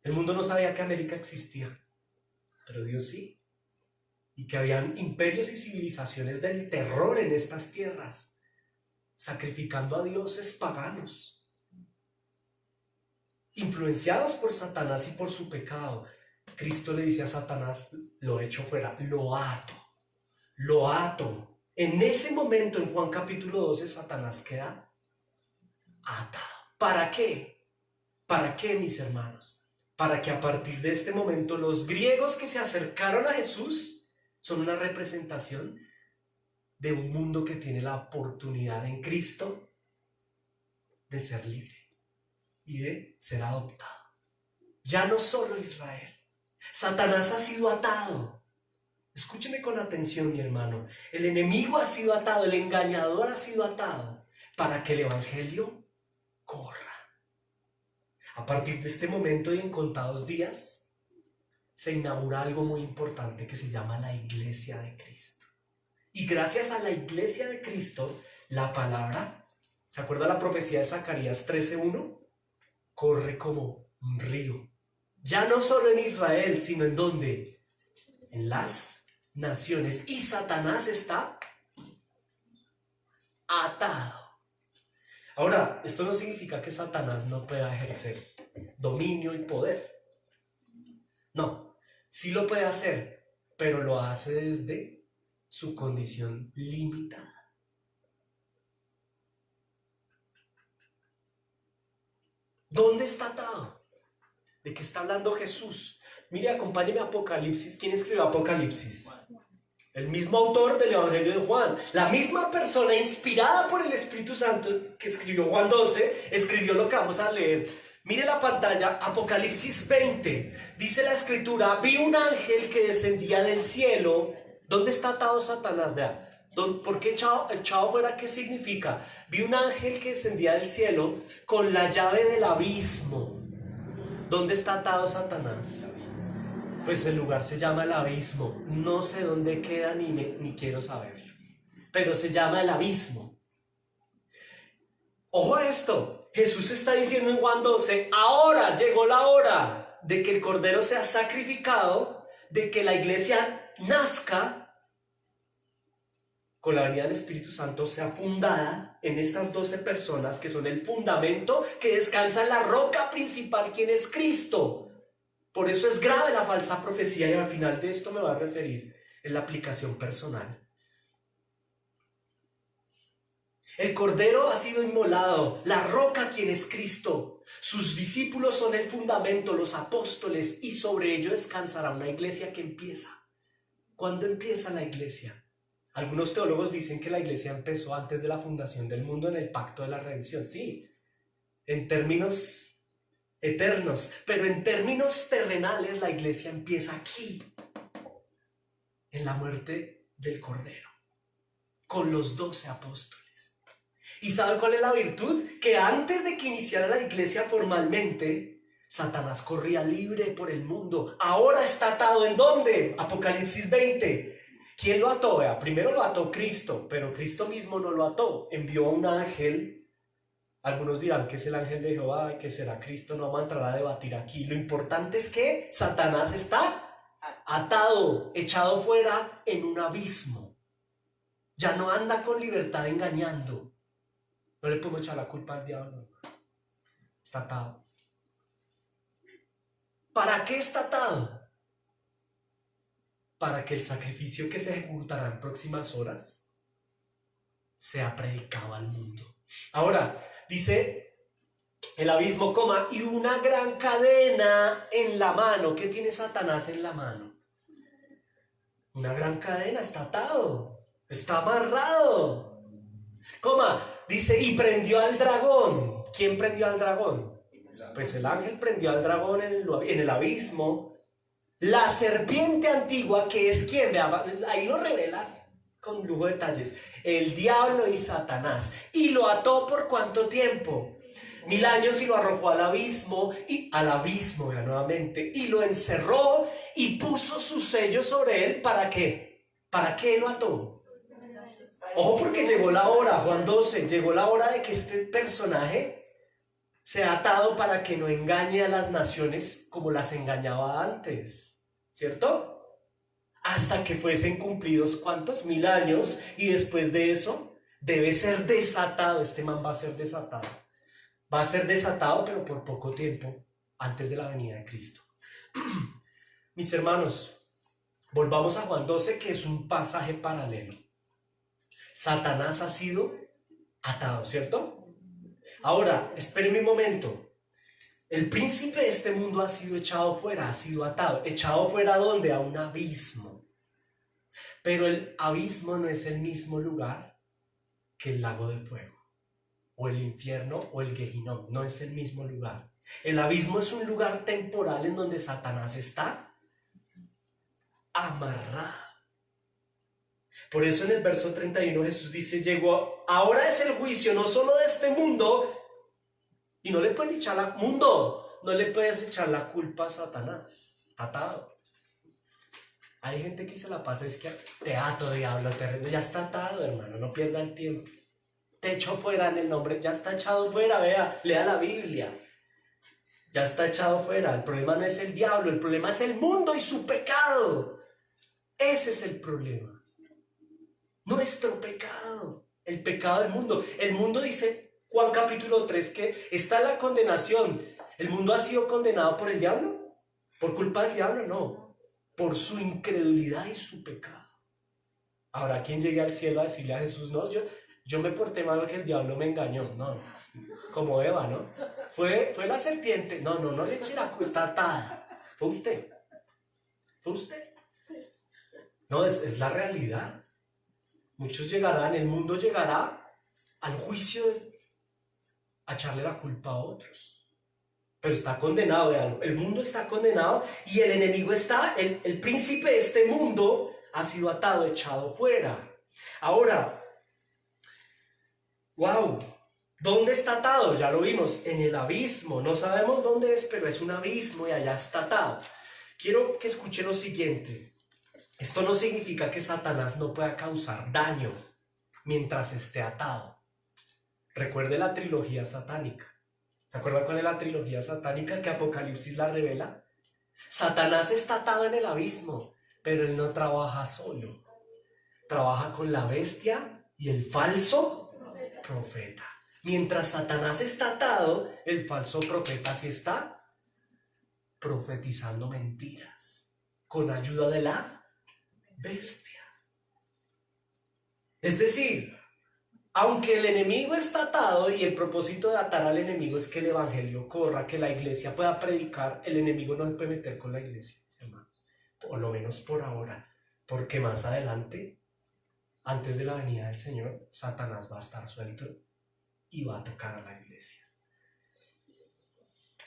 El mundo no sabía que América existía, pero Dios sí, y que habían imperios y civilizaciones del terror en estas tierras, sacrificando a dioses paganos, influenciados por Satanás y por su pecado. Cristo le dice a Satanás, lo echo fuera, lo ato, lo ato. En ese momento, en Juan capítulo 12, Satanás queda atado. ¿Para qué? ¿Para qué, mis hermanos? Para que a partir de este momento los griegos que se acercaron a Jesús son una representación de un mundo que tiene la oportunidad en Cristo de ser libre y de ser adoptado. Ya no solo Israel. Satanás ha sido atado. Escúcheme con atención, mi hermano. El enemigo ha sido atado, el engañador ha sido atado para que el evangelio corra. A partir de este momento y en contados días, se inaugura algo muy importante que se llama la Iglesia de Cristo. Y gracias a la Iglesia de Cristo, la palabra, ¿se acuerda la profecía de Zacarías 13:1? Corre como un río. Ya no solo en Israel, sino en ¿dónde? En las naciones. Y Satanás está atado. Ahora, esto no significa que Satanás no pueda ejercer dominio y poder. No, sí lo puede hacer, pero lo hace desde su condición limitada. ¿Dónde está atado? ¿De qué está hablando Jesús? Mire, acompáñeme a Apocalipsis. ¿Quién escribió Apocalipsis? El mismo autor del Evangelio de Juan, la misma persona inspirada por el Espíritu Santo que escribió Juan 12, escribió lo que vamos a leer. Mire la pantalla, Apocalipsis 20. Dice la Escritura, vi un ángel que descendía del cielo. ¿Dónde está atado Satanás? Vea, ¿por qué echado fuera? ¿Qué significa? Vi un ángel que descendía del cielo con la llave del abismo. ¿Dónde está atado Satanás? Pues el lugar se llama el abismo. No sé dónde queda ni quiero saberlo. Pero se llama el abismo. Ojo a esto. Jesús está diciendo en Juan 12, ahora llegó la hora de que el Cordero sea sacrificado, de que la iglesia nazca, con la venida del Espíritu Santo sea fundada en estas 12 personas que son el fundamento que descansa en la roca principal, quien es Cristo. Por eso es grave la falsa profecía y al final de esto me voy a referir en la aplicación personal. El Cordero ha sido inmolado, la roca quien es Cristo. Sus discípulos son el fundamento, los apóstoles, y sobre ello descansará una iglesia que empieza. ¿Cuándo empieza la iglesia? Algunos teólogos dicen que la iglesia empezó antes de la fundación del mundo en el pacto de la redención. Sí, en términos eternos, pero en términos terrenales la iglesia empieza aquí, en la muerte del Cordero, con los 12 apóstoles. ¿Y saben cuál es la virtud? Que antes de que iniciara la iglesia formalmente, Satanás corría libre por el mundo. Ahora está atado ¿en dónde? Apocalipsis 20. ¿Quién lo ató? Vea, primero lo ató Cristo, pero Cristo mismo no lo ató. Envió a un ángel. Algunos dirán que es el ángel de Jehová y que será Cristo. No vamos a entrar a debatir aquí. Lo importante es que Satanás está atado, echado fuera en un abismo. Ya no anda con libertad engañando. No le podemos echar la culpa al diablo. Está atado. ¿Para qué está atado? Para que el sacrificio que se ejecutará en próximas horas sea predicado al mundo. Ahora, dice el abismo, y una gran cadena en la mano. ¿Qué tiene Satanás en la mano? Una gran cadena, está atado, está amarrado. Dice, y prendió al dragón. ¿Quién prendió al dragón? Pues el ángel prendió al dragón en el abismo. La serpiente antigua, que es quien, ahí lo revela con lujo de detalles, el diablo y Satanás, y lo ató por ¿cuánto tiempo? 1000 años, y lo arrojó al abismo, ya nuevamente, y lo encerró y puso su sello sobre él. ¿Para qué? ¿Para qué lo ató? Ojo, porque llegó la hora, Juan 12, llegó la hora de que este personaje sea atado para que no engañe a las naciones como las engañaba antes, ¿cierto? Hasta que fuesen cumplidos ¿cuántos? 1000 años, y después de eso debe ser desatado. Este man va a ser desatado. Va a ser desatado, pero por poco tiempo, antes de la venida de Cristo. Mis hermanos, volvamos a Juan 12, que es un pasaje paralelo. Satanás ha sido atado, ¿cierto? Ahora, espérenme un momento. El príncipe de este mundo ha sido echado fuera, ha sido atado. ¿Echado fuera a dónde? A un abismo. Pero el abismo no es el mismo lugar que el lago de fuego, o el infierno, o el Gehinnom. No es el mismo lugar. El abismo es un lugar temporal en donde Satanás está amarrado. Por eso en el verso 31 Jesús dice, ahora es el juicio no solo de este mundo, Y no le pueden echar mundo, no le puedes echar la culpa a Satanás. Está atado. Hay gente que se la pasa, es que te ato, diablo, terreno, ya está atado, hermano, no pierda el tiempo. Te echo fuera en el nombre, ya está echado fuera, vea, lea la Biblia. Ya está echado fuera. El problema no es el diablo, el problema es el mundo y su pecado. Ese es el problema. Nuestro pecado, el pecado del mundo. El mundo dice, Juan capítulo 3, que está la condenación. ¿El mundo ha sido condenado por el diablo? ¿Por culpa del diablo? No. Por su incredulidad y su pecado. Ahora, ¿quién llegue al cielo a decirle a Jesús, no, yo me porté mal porque el diablo me engañó? No, como Eva, ¿no? Fue la serpiente. No le eche la culpa, está atada. Fue usted. Fue usted. No, es la realidad. Muchos llegarán, el mundo llegará al juicio a echarle la culpa a otros. Pero está condenado de algo. El mundo está condenado y el enemigo está, el príncipe de este mundo ha sido atado, echado fuera. Ahora, wow, ¿dónde está atado? Ya lo vimos, en el abismo. No sabemos dónde es, pero es un abismo y allá está atado. Quiero que escuche lo siguiente. Esto no significa que Satanás no pueda causar daño mientras esté atado. Recuerde la trilogía satánica. ¿Se acuerda cuál es la trilogía satánica que Apocalipsis la revela? Satanás está atado en el abismo, pero él no trabaja solo. Trabaja con la bestia y el falso profeta. Mientras Satanás está atado, el falso profeta sí está profetizando mentiras con ayuda de la bestia. Es decir, aunque el enemigo está atado y el propósito de atar al enemigo es que el evangelio corra, que la iglesia pueda predicar, el enemigo no se puede meter con la iglesia, hermano. Por lo menos por ahora, porque más adelante, antes de la venida del Señor, Satanás va a estar suelto y va a tocar a la iglesia.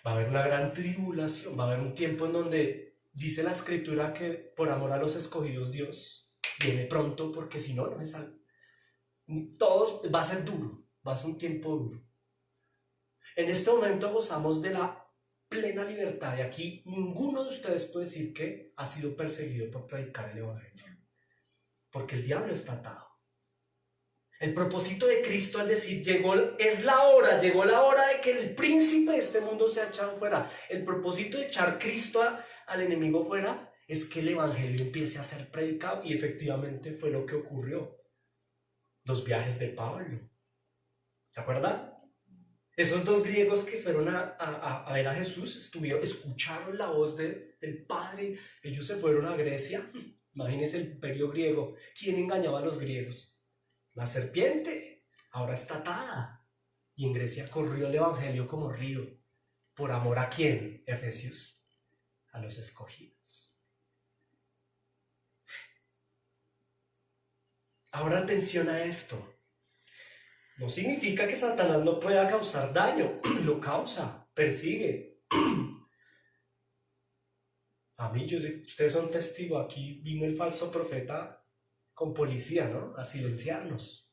Va a haber una gran tribulación, va a haber un tiempo en donde dice la escritura que por amor a los escogidos Dios viene pronto, porque si no, no me salva. Todos, va a ser duro, va a ser un tiempo duro. En este momento gozamos de la plena libertad y aquí ninguno de ustedes puede decir que ha sido perseguido por predicar el evangelio, porque el diablo está atado. El propósito de Cristo al decir llegó la hora de que el príncipe de este mundo sea echado fuera. El propósito de echar Cristo al enemigo fuera es que el evangelio empiece a ser predicado, y efectivamente fue lo que ocurrió. Los viajes de Pablo, ¿se acuerdan? Esos dos griegos que fueron a ver a Jesús, escucharon la voz del Padre, ellos se fueron a Grecia. Imagínense el imperio griego. ¿Quién engañaba a los griegos? La serpiente. Ahora está atada. Y en Grecia corrió el evangelio como río. ¿Por amor a quién? Efesios. A los escogidos. Ahora atención a esto. No significa que Satanás no pueda causar daño. Lo causa, persigue. A mí, ustedes son testigos. Aquí vino el falso profeta con policía, ¿no? A silenciarnos.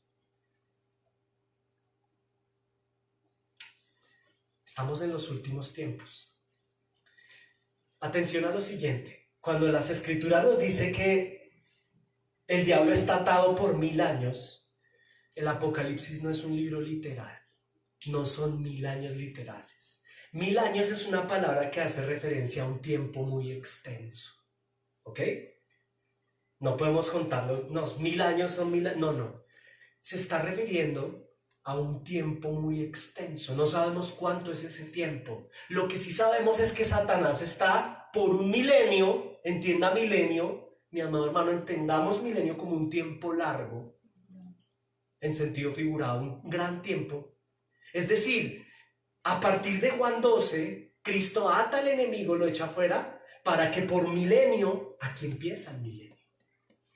Estamos en los últimos tiempos. Atención a lo siguiente. Cuando las escrituras nos dice que el diablo está atado por 1000 años, el Apocalipsis no es un libro literal. No son 1000 años literales. 1000 años es una palabra que hace referencia a un tiempo muy extenso. ¿Ok? No podemos contarlos. No, 1000 años son 1000 años. No. Se está refiriendo a un tiempo muy extenso. No sabemos cuánto es ese tiempo. Lo que sí sabemos es que Satanás está por un milenio. Entienda milenio, mi amado hermano, entendamos milenio como un tiempo largo, en sentido figurado, un gran tiempo. Es decir, a partir de Juan 12, Cristo ata al enemigo, lo echa fuera, para que por milenio, aquí empieza el milenio.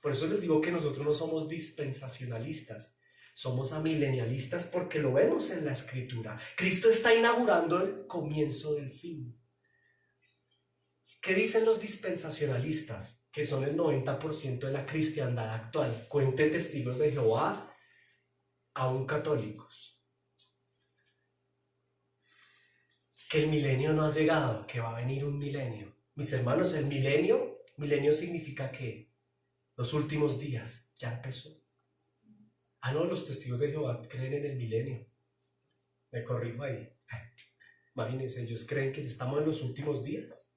Por eso les digo que nosotros no somos dispensacionalistas, somos amilenialistas, porque lo vemos en la escritura. Cristo está inaugurando el comienzo del fin. ¿Qué dicen los dispensacionalistas? Que son el 90% de la cristiandad actual. Cuente Testigos de Jehová, aún católicos. que el milenio no ha llegado, que va a venir un milenio. Mis hermanos, el milenio significa que los últimos días ya empezó. Ah, no, los testigos de Jehová creen en el milenio. Me corrijo ahí. Imagínense, ellos creen que estamos en los últimos días.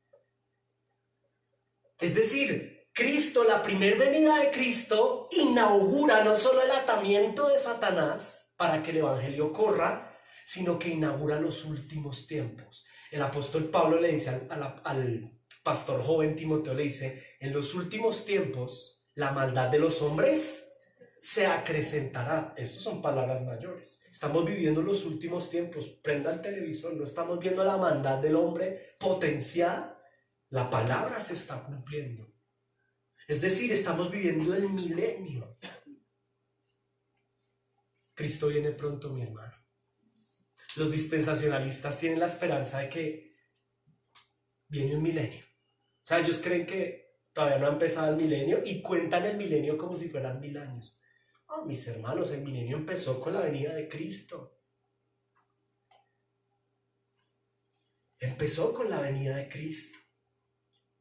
Es decir, Cristo, la primera venida de Cristo, inaugura no solo el atamiento de Satanás para que el evangelio corra, sino que inaugura los últimos tiempos. El apóstol Pablo le dice al pastor joven Timoteo, le dice, en los últimos tiempos la maldad de los hombres se acrecentará. Estas son palabras mayores. Estamos viviendo los últimos tiempos. Prenda el televisor, no estamos viendo la maldad del hombre potenciada. La palabra se está cumpliendo. Es decir, estamos viviendo el milenio. Cristo viene pronto, mi hermano. Los dispensacionalistas tienen la esperanza de que viene un milenio. O sea, ellos creen que todavía no ha empezado el milenio y cuentan el milenio como si fueran 1000 años. Oh, mis hermanos, el milenio empezó con la venida de Cristo. Empezó con la venida de Cristo.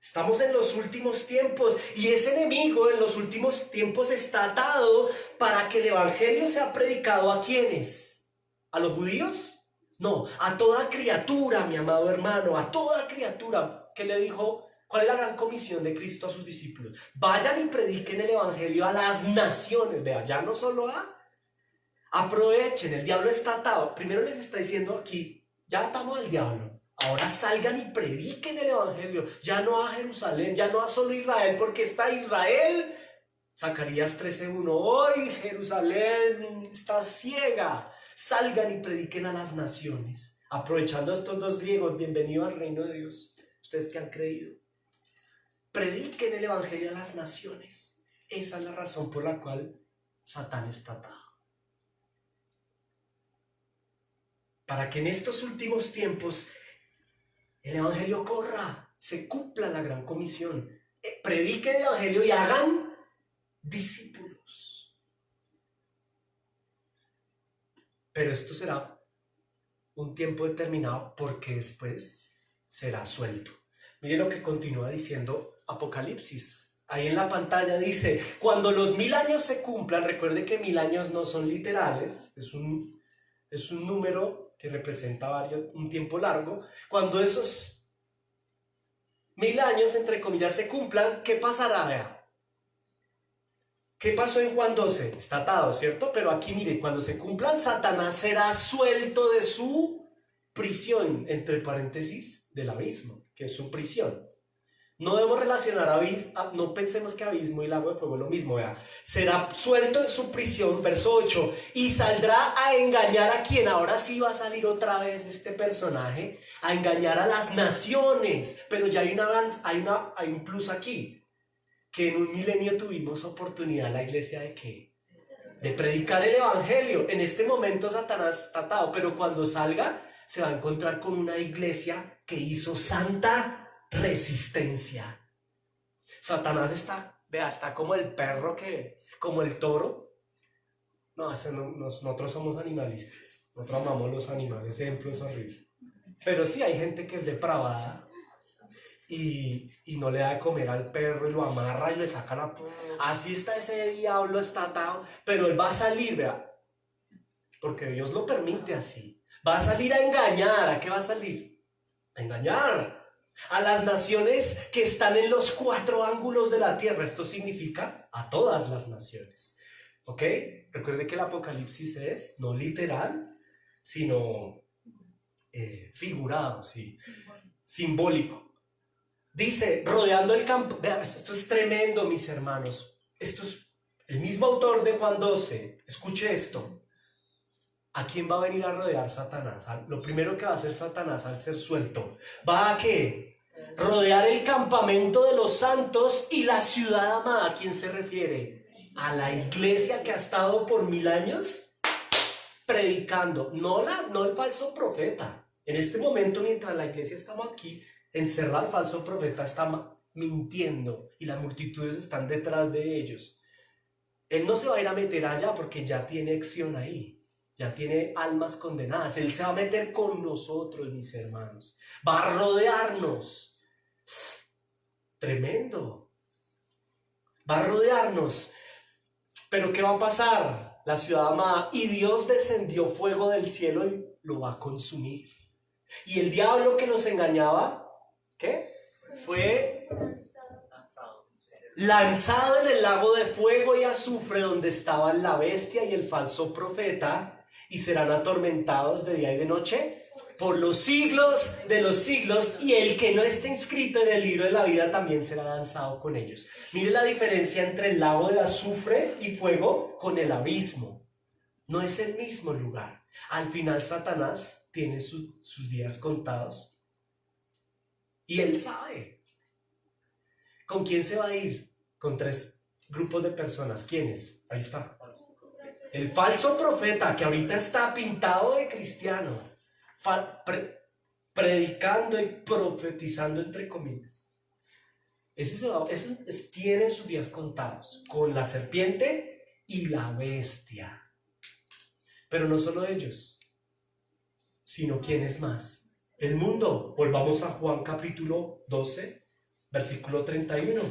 Estamos en los últimos tiempos y ese enemigo en los últimos tiempos está atado para que el evangelio sea predicado ¿a quiénes? ¿A los judíos? No, a toda criatura, mi amado hermano, a toda criatura. ¿Qué le dijo? ¿Cuál es la gran comisión de Cristo a sus discípulos? Vayan y prediquen el evangelio a las naciones. Vea, ya no solo aprovechen, el diablo está atado. Primero les está diciendo aquí, ya atamos al diablo. Ahora salgan y prediquen el evangelio. Ya no a Jerusalén, ya no a solo Israel, porque está Israel. Zacarías 13:1. Hoy Jerusalén está ciega. Salgan y prediquen a las naciones. Aprovechando a estos dos griegos, bienvenido al reino de Dios. Ustedes que han creído. Prediquen el evangelio a las naciones. Esa es la razón por la cual Satán está atado. Para que en estos últimos tiempos el evangelio corra, se cumpla la gran comisión. Prediquen el evangelio y hagan discípulos. Pero esto será un tiempo determinado porque después será suelto. Mire lo que continúa diciendo Apocalipsis. Ahí en la pantalla dice, cuando los 1000 años se cumplan, recuerde que 1000 años no son literales, es un número que representa un tiempo largo. Cuando esos 1000 años, entre comillas, se cumplan, ¿qué pasará? Vea. ¿Qué pasó en Juan 12? Está atado, ¿cierto? Pero aquí, mire, cuando se cumplan, Satanás será suelto de su prisión, entre paréntesis, del abismo, que es su prisión. No debemos relacionar no pensemos que abismo y lago de fuego es lo mismo, vea. Será suelto de su prisión, verso 8, y saldrá a engañar a quien. Ahora sí va a salir otra vez este personaje, a engañar a las naciones. Pero ya hay un plus aquí, que en un milenio tuvimos oportunidad la iglesia de ¿qué? De predicar el evangelio. En este momento Satanás está atado, pero cuando salga se va a encontrar con una iglesia que hizo santa resistencia. Satanás está como el perro, como el toro. No, nosotros somos animalistas. Nosotros amamos los animales, ese ejemplo es horrible. Pero sí hay gente que es depravada y no le da de comer al perro y lo amarra y le saca la... Así está ese diablo, está atado, pero él va a salir, vea, porque Dios lo permite así. Va a salir a engañar. ¿A qué va a salir? A engañar a las naciones que están en los 4 ángulos de la tierra. Esto significa a todas las naciones. ¿Ok? Recuerde que el Apocalipsis es no literal, sino figurado, ¿sí? Simbólico. Dice, rodeando el campo. Vean, esto es tremendo, mis hermanos. Esto es el mismo autor de Juan 12. Escuche esto. ¿A quién va a venir a rodear Satanás? Lo primero que va a hacer Satanás al ser suelto, ¿va a qué? Rodear el campamento de los santos y la ciudad amada. ¿A quién se refiere? A la iglesia que ha estado por 1000 años predicando. No el falso profeta. En este momento, mientras la iglesia estamos aquí, encerrada, el falso profeta está mintiendo y las multitudes están detrás de ellos. Él no se va a ir a meter allá porque ya tiene acción ahí. ya tiene almas condenadas. Él se va a meter con nosotros, mis hermanos. Va a rodearnos. Tremendo. Va a rodearnos. Pero ¿qué va a pasar? La ciudad amada. Y Dios descendió fuego del cielo y lo va a consumir. Y el diablo que nos engañaba, ¿qué? Fue lanzado en el lago de fuego y azufre donde estaban la bestia y el falso profeta, y serán atormentados de día y de noche por los siglos de los siglos, y el que no esté inscrito en el libro de la vida también será lanzado con ellos. Mire la diferencia entre el lago de azufre y fuego con el abismo. No es el mismo lugar. Al final Satanás tiene sus días contados y él sabe. ¿Con quién se va a ir? Con 3 grupos de personas. ¿Quiénes? Ahí está. El falso profeta, que ahorita está pintado de cristiano, predicando y profetizando entre comillas. Tiene sus días contados, con la serpiente y la bestia. Pero no solo ellos, sino ¿quiénes más? El mundo. Volvamos a Juan capítulo 12, versículo 31.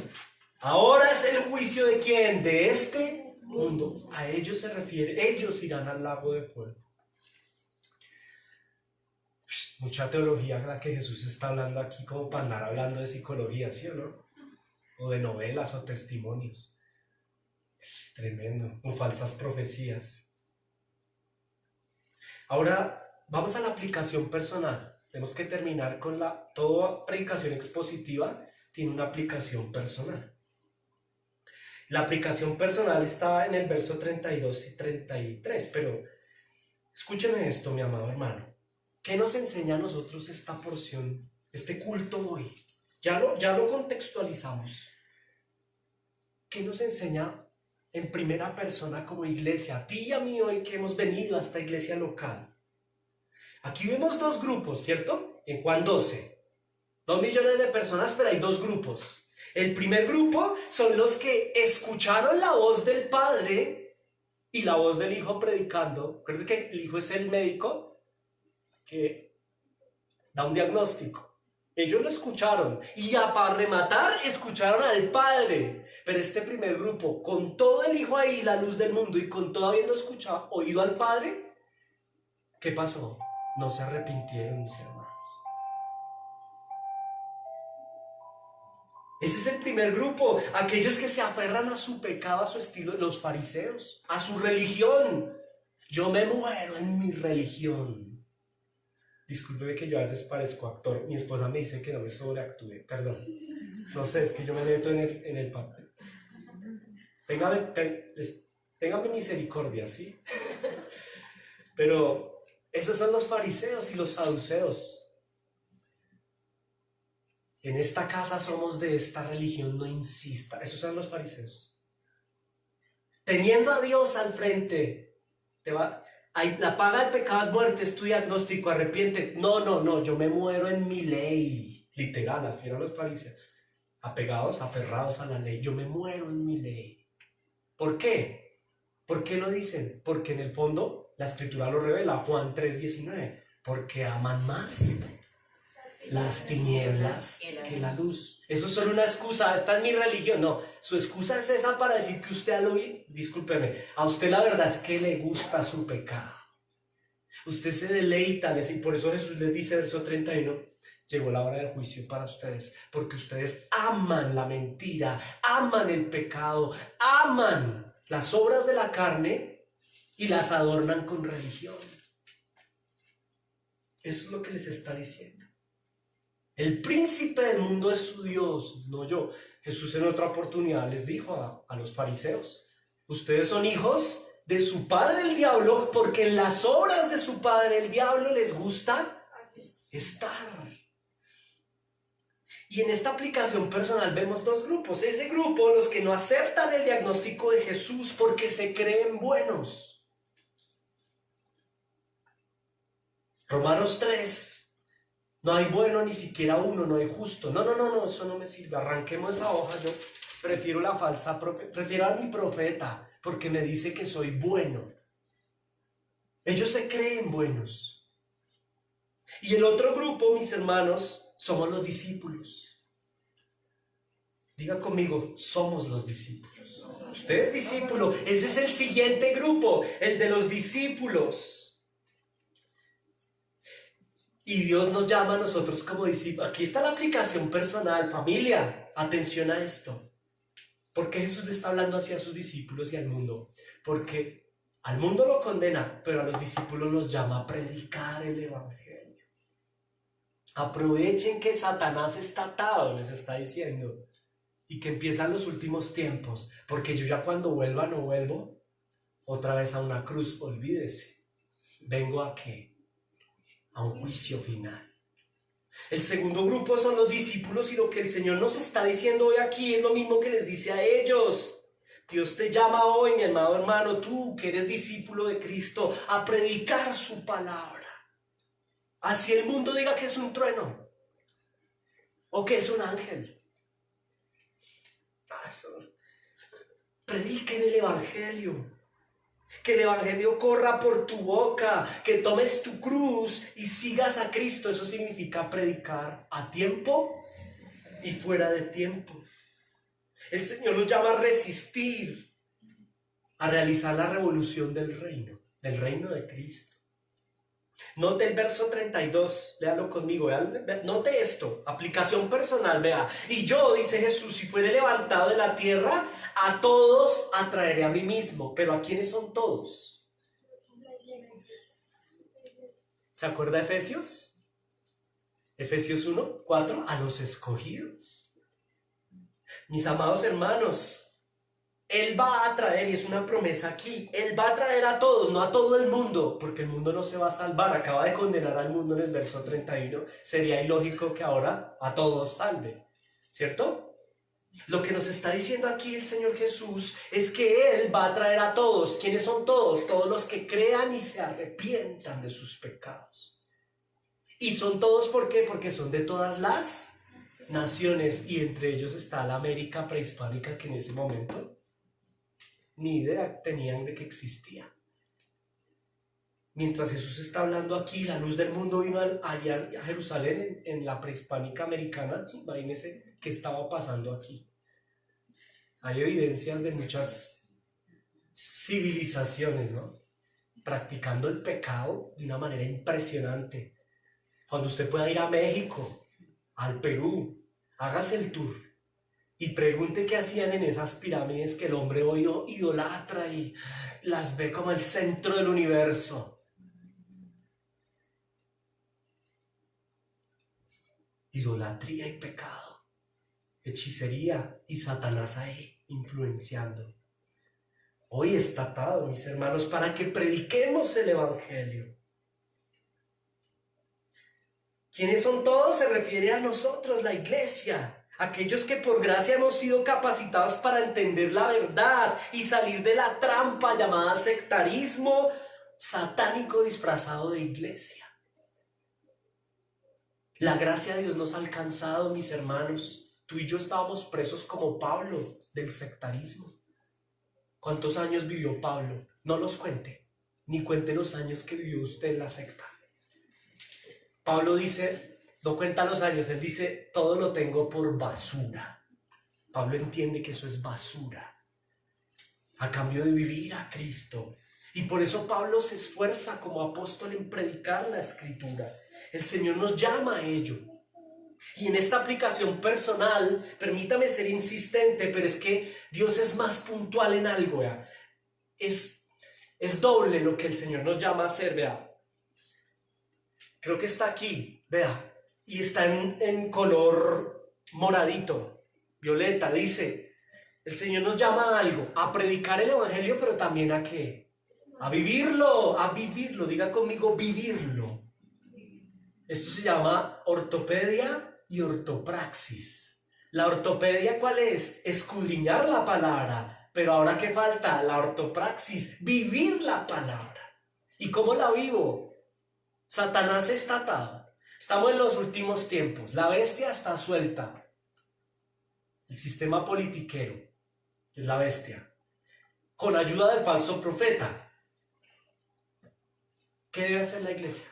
Ahora es el juicio de ¿quién? De este mundo. A ellos se refiere. Ellos irán al lago de fuego. Mucha teología la que Jesús está hablando aquí, como para andar hablando de psicología, ¿sí o no? O de novelas o testimonios. Tremendo. O falsas profecías. Ahora vamos a la aplicación personal. Tenemos que terminar con toda predicación expositiva tiene una aplicación personal. La aplicación personal está en el verso 32 y 33, pero escúcheme esto, mi amado hermano. ¿Qué nos enseña a nosotros esta porción, este culto hoy? Ya lo contextualizamos. ¿Qué nos enseña en primera persona como iglesia? A ti y a mí hoy que hemos venido a esta iglesia local. Aquí vemos 2 grupos, ¿cierto? En Juan 12. 2 millones de personas, pero hay 2 grupos. El primer grupo son los que escucharon la voz del Padre y la voz del Hijo predicando. ¿Recuerden que el Hijo es el médico que da un diagnóstico? Ellos lo escucharon y para rematar escucharon al Padre. Pero este primer grupo, con todo el Hijo ahí, la luz del mundo, y con todo habiendo oído al Padre, ¿qué pasó? No se arrepintieron, mis hermanos. Ese es el primer grupo, aquellos que se aferran a su pecado, a su estilo, los fariseos, a su religión. Yo me muero en mi religión. Discúlpeme que yo a veces parezco actor. Mi esposa me dice que no me sobreactúe, perdón. No sé, es que yo me meto en el papel. Téngame misericordia, ¿sí? Pero esos son los fariseos y los saduceos. En esta casa somos de esta religión, no insista. Esos son los fariseos. Teniendo a Dios al frente, la paga del pecado es muerte, es tu diagnóstico, arrepiente. No, yo me muero en mi ley. Literal, así eran los fariseos. Apegados, aferrados a la ley. Yo me muero en mi ley. ¿Por qué? ¿Por qué lo dicen? Porque en el fondo la Escritura lo revela, Juan 3:19. Porque aman más las tinieblas que la luz. Eso es solo una excusa. Esta es mi religión. No, su excusa es esa para decir que usted discúlpeme, a usted la verdad es que le gusta su pecado. Usted se deleita, y por eso Jesús les dice, verso 31, llegó la hora del juicio para ustedes, porque ustedes aman la mentira, aman el pecado, aman las obras de la carne y las adornan con religión. Eso es lo que les está diciendo. El príncipe del mundo es su Dios, no yo. Jesús en otra oportunidad les dijo a los fariseos, ustedes son hijos de su padre el diablo, porque en las obras de su padre el diablo les gusta estar. Y en esta aplicación personal vemos 2 grupos. Ese grupo, los que no aceptan el diagnóstico de Jesús porque se creen buenos. Romanos 3. No hay bueno ni siquiera uno, no hay justo. No, eso no me sirve. Arranquemos esa hoja. Yo prefiero prefiero a mi profeta porque me dice que soy bueno. Ellos se creen buenos. Y el otro grupo, mis hermanos, somos los discípulos. Diga conmigo, somos los discípulos. Usted es discípulo. Ese es el siguiente grupo, el de los discípulos. Y Dios nos llama a nosotros como discípulos. Aquí está la aplicación personal, familia. Atención a esto. ¿Por qué Jesús le está hablando así a sus discípulos y al mundo? Porque al mundo lo condena, pero a los discípulos los llama a predicar el evangelio. Aprovechen que Satanás está atado, les está diciendo, y que empiezan los últimos tiempos, porque yo ya cuando vuelva no vuelvo otra vez a una cruz, olvídese. ¿Vengo a qué? A un juicio final. El segundo grupo son los discípulos, y lo que el Señor nos está diciendo hoy aquí es lo mismo que les dice a ellos. Dios te llama hoy, mi amado hermano, tú que eres discípulo de Cristo, a predicar su palabra. Así el mundo diga que es un trueno o que es un ángel. Prediquen el evangelio. Que el evangelio corra por tu boca, que tomes tu cruz y sigas a Cristo. Eso significa predicar a tiempo y fuera de tiempo. El Señor nos llama a resistir, a realizar la revolución del reino de Cristo. Note el verso 32, léalo conmigo, note esto, aplicación personal, vea. Y yo, dice Jesús, si fuere levantado de la tierra, a todos atraeré a mí mismo. Pero ¿a quiénes son todos? ¿Se acuerda de Efesios? Efesios 1, 4, a los escogidos. Mis amados hermanos, Él va a traer, y es una promesa aquí, Él va a traer a todos, no a todo el mundo, porque el mundo no se va a salvar. Acaba de condenar al mundo en el verso 31. Sería ilógico que ahora a todos salve, ¿cierto? Lo que nos está diciendo aquí el Señor Jesús es que Él va a traer a todos. ¿Quiénes son todos? Todos los que crean y se arrepientan de sus pecados. Y son todos, ¿por qué? Porque son de todas las naciones, y entre ellos está la América prehispánica, que en ese momento ni idea tenían de que existía. Mientras Jesús está hablando aquí, la luz del mundo vino allá a Jerusalén, en la prehispánica americana. Imagínense qué estaba pasando aquí. Hay evidencias de muchas civilizaciones, ¿no? Practicando el pecado de una manera impresionante. Cuando usted pueda ir a México, al Perú, hágase el tour y pregunte qué hacían en esas pirámides que el hombre hoy idolatra y las ve como el centro del universo. Idolatría y pecado, hechicería y Satanás ahí influenciando. Hoy está atado, mis hermanos, para que prediquemos el evangelio. ¿Quiénes son todos? Se refiere a nosotros, la iglesia. Aquellos que por gracia hemos sido capacitados para entender la verdad y salir de la trampa llamada sectarismo satánico disfrazado de iglesia. La gracia de Dios nos ha alcanzado, mis hermanos. Tú y yo estábamos presos como Pablo del sectarismo. ¿Cuántos años vivió Pablo? No los cuente, ni cuente los años que vivió usted en la secta. Pablo dice, no cuenta los años, él dice, todo lo tengo por basura. Pablo entiende que eso es basura, a cambio de vivir a Cristo. Y por eso Pablo se esfuerza como apóstol en predicar la Escritura. El Señor nos llama a ello. Y en esta aplicación personal, permítame ser insistente, pero es que Dios es más puntual en algo, ¿vea? Es doble lo que el Señor nos llama a hacer, vea. Creo que está aquí, vea, y está en color moradito, violeta. Dice, el Señor nos llama a algo, a predicar el evangelio, pero también ¿a qué? A vivirlo, diga conmigo, vivirlo. Esto se llama ortopedia y ortopraxis. La ortopedia, ¿cuál es? Escudriñar la palabra, pero ahora ¿qué falta? La ortopraxis, vivir la palabra. ¿Y cómo la vivo? Satanás está atado. Estamos en los últimos tiempos. La bestia está suelta. El sistema politiquero es la bestia, con ayuda del falso profeta. ¿Qué debe hacer la iglesia?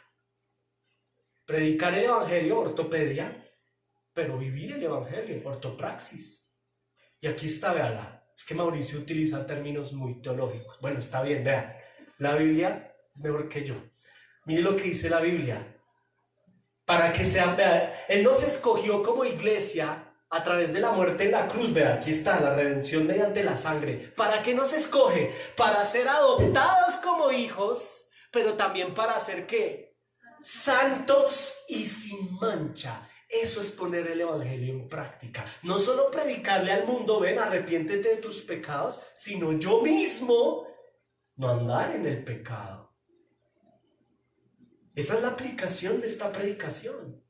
Predicar el evangelio, ortopedia, pero vivir el evangelio, ortopraxis. Y aquí está, véala. Es que Mauricio utiliza términos muy teológicos. Bueno, está bien, vean. La Biblia es mejor que yo. Mire lo que dice la Biblia. Para que sean, vean, Él nos escogió como iglesia a través de la muerte en la cruz. Vean, aquí está la redención mediante la sangre. ¿Para qué nos escoge? Para ser adoptados como hijos, pero también para ser ¿qué? Santos y sin mancha. Eso es poner el evangelio en práctica. No solo predicarle al mundo, ven, arrepiéntete de tus pecados, sino yo mismo no andar en el pecado. Esa es la aplicación de esta predicación.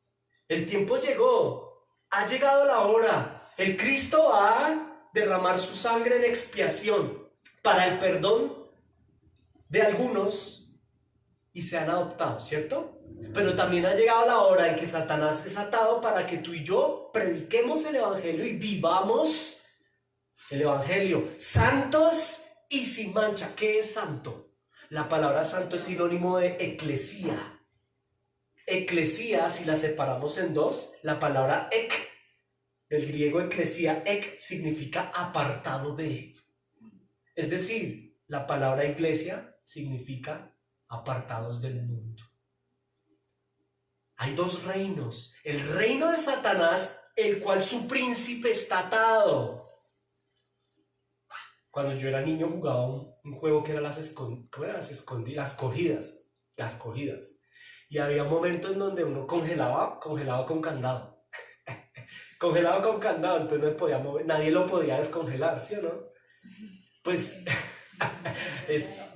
El tiempo llegó, ha llegado la hora. El Cristo va a derramar su sangre en expiación para el perdón de algunos y sean adoptados, ¿cierto? Pero también ha llegado la hora en que Satanás es atado para que tú y yo prediquemos el evangelio y vivamos el evangelio santos y sin mancha. ¿Qué es santo? La palabra santo es sinónimo de eclesía. Eclesía, si la separamos en dos, la palabra ek, del griego eclesía, ek significa apartado de. Es decir, la palabra iglesia significa apartados del mundo. Hay dos reinos. El reino de Satanás, el cual su príncipe está atado. Cuando yo era niño jugaba un juego que era las cogidas. Y había un momento en donde uno congelaba con candado. Congelado con candado, entonces no podía mover, nadie lo podía descongelar, ¿sí o no? Pues, es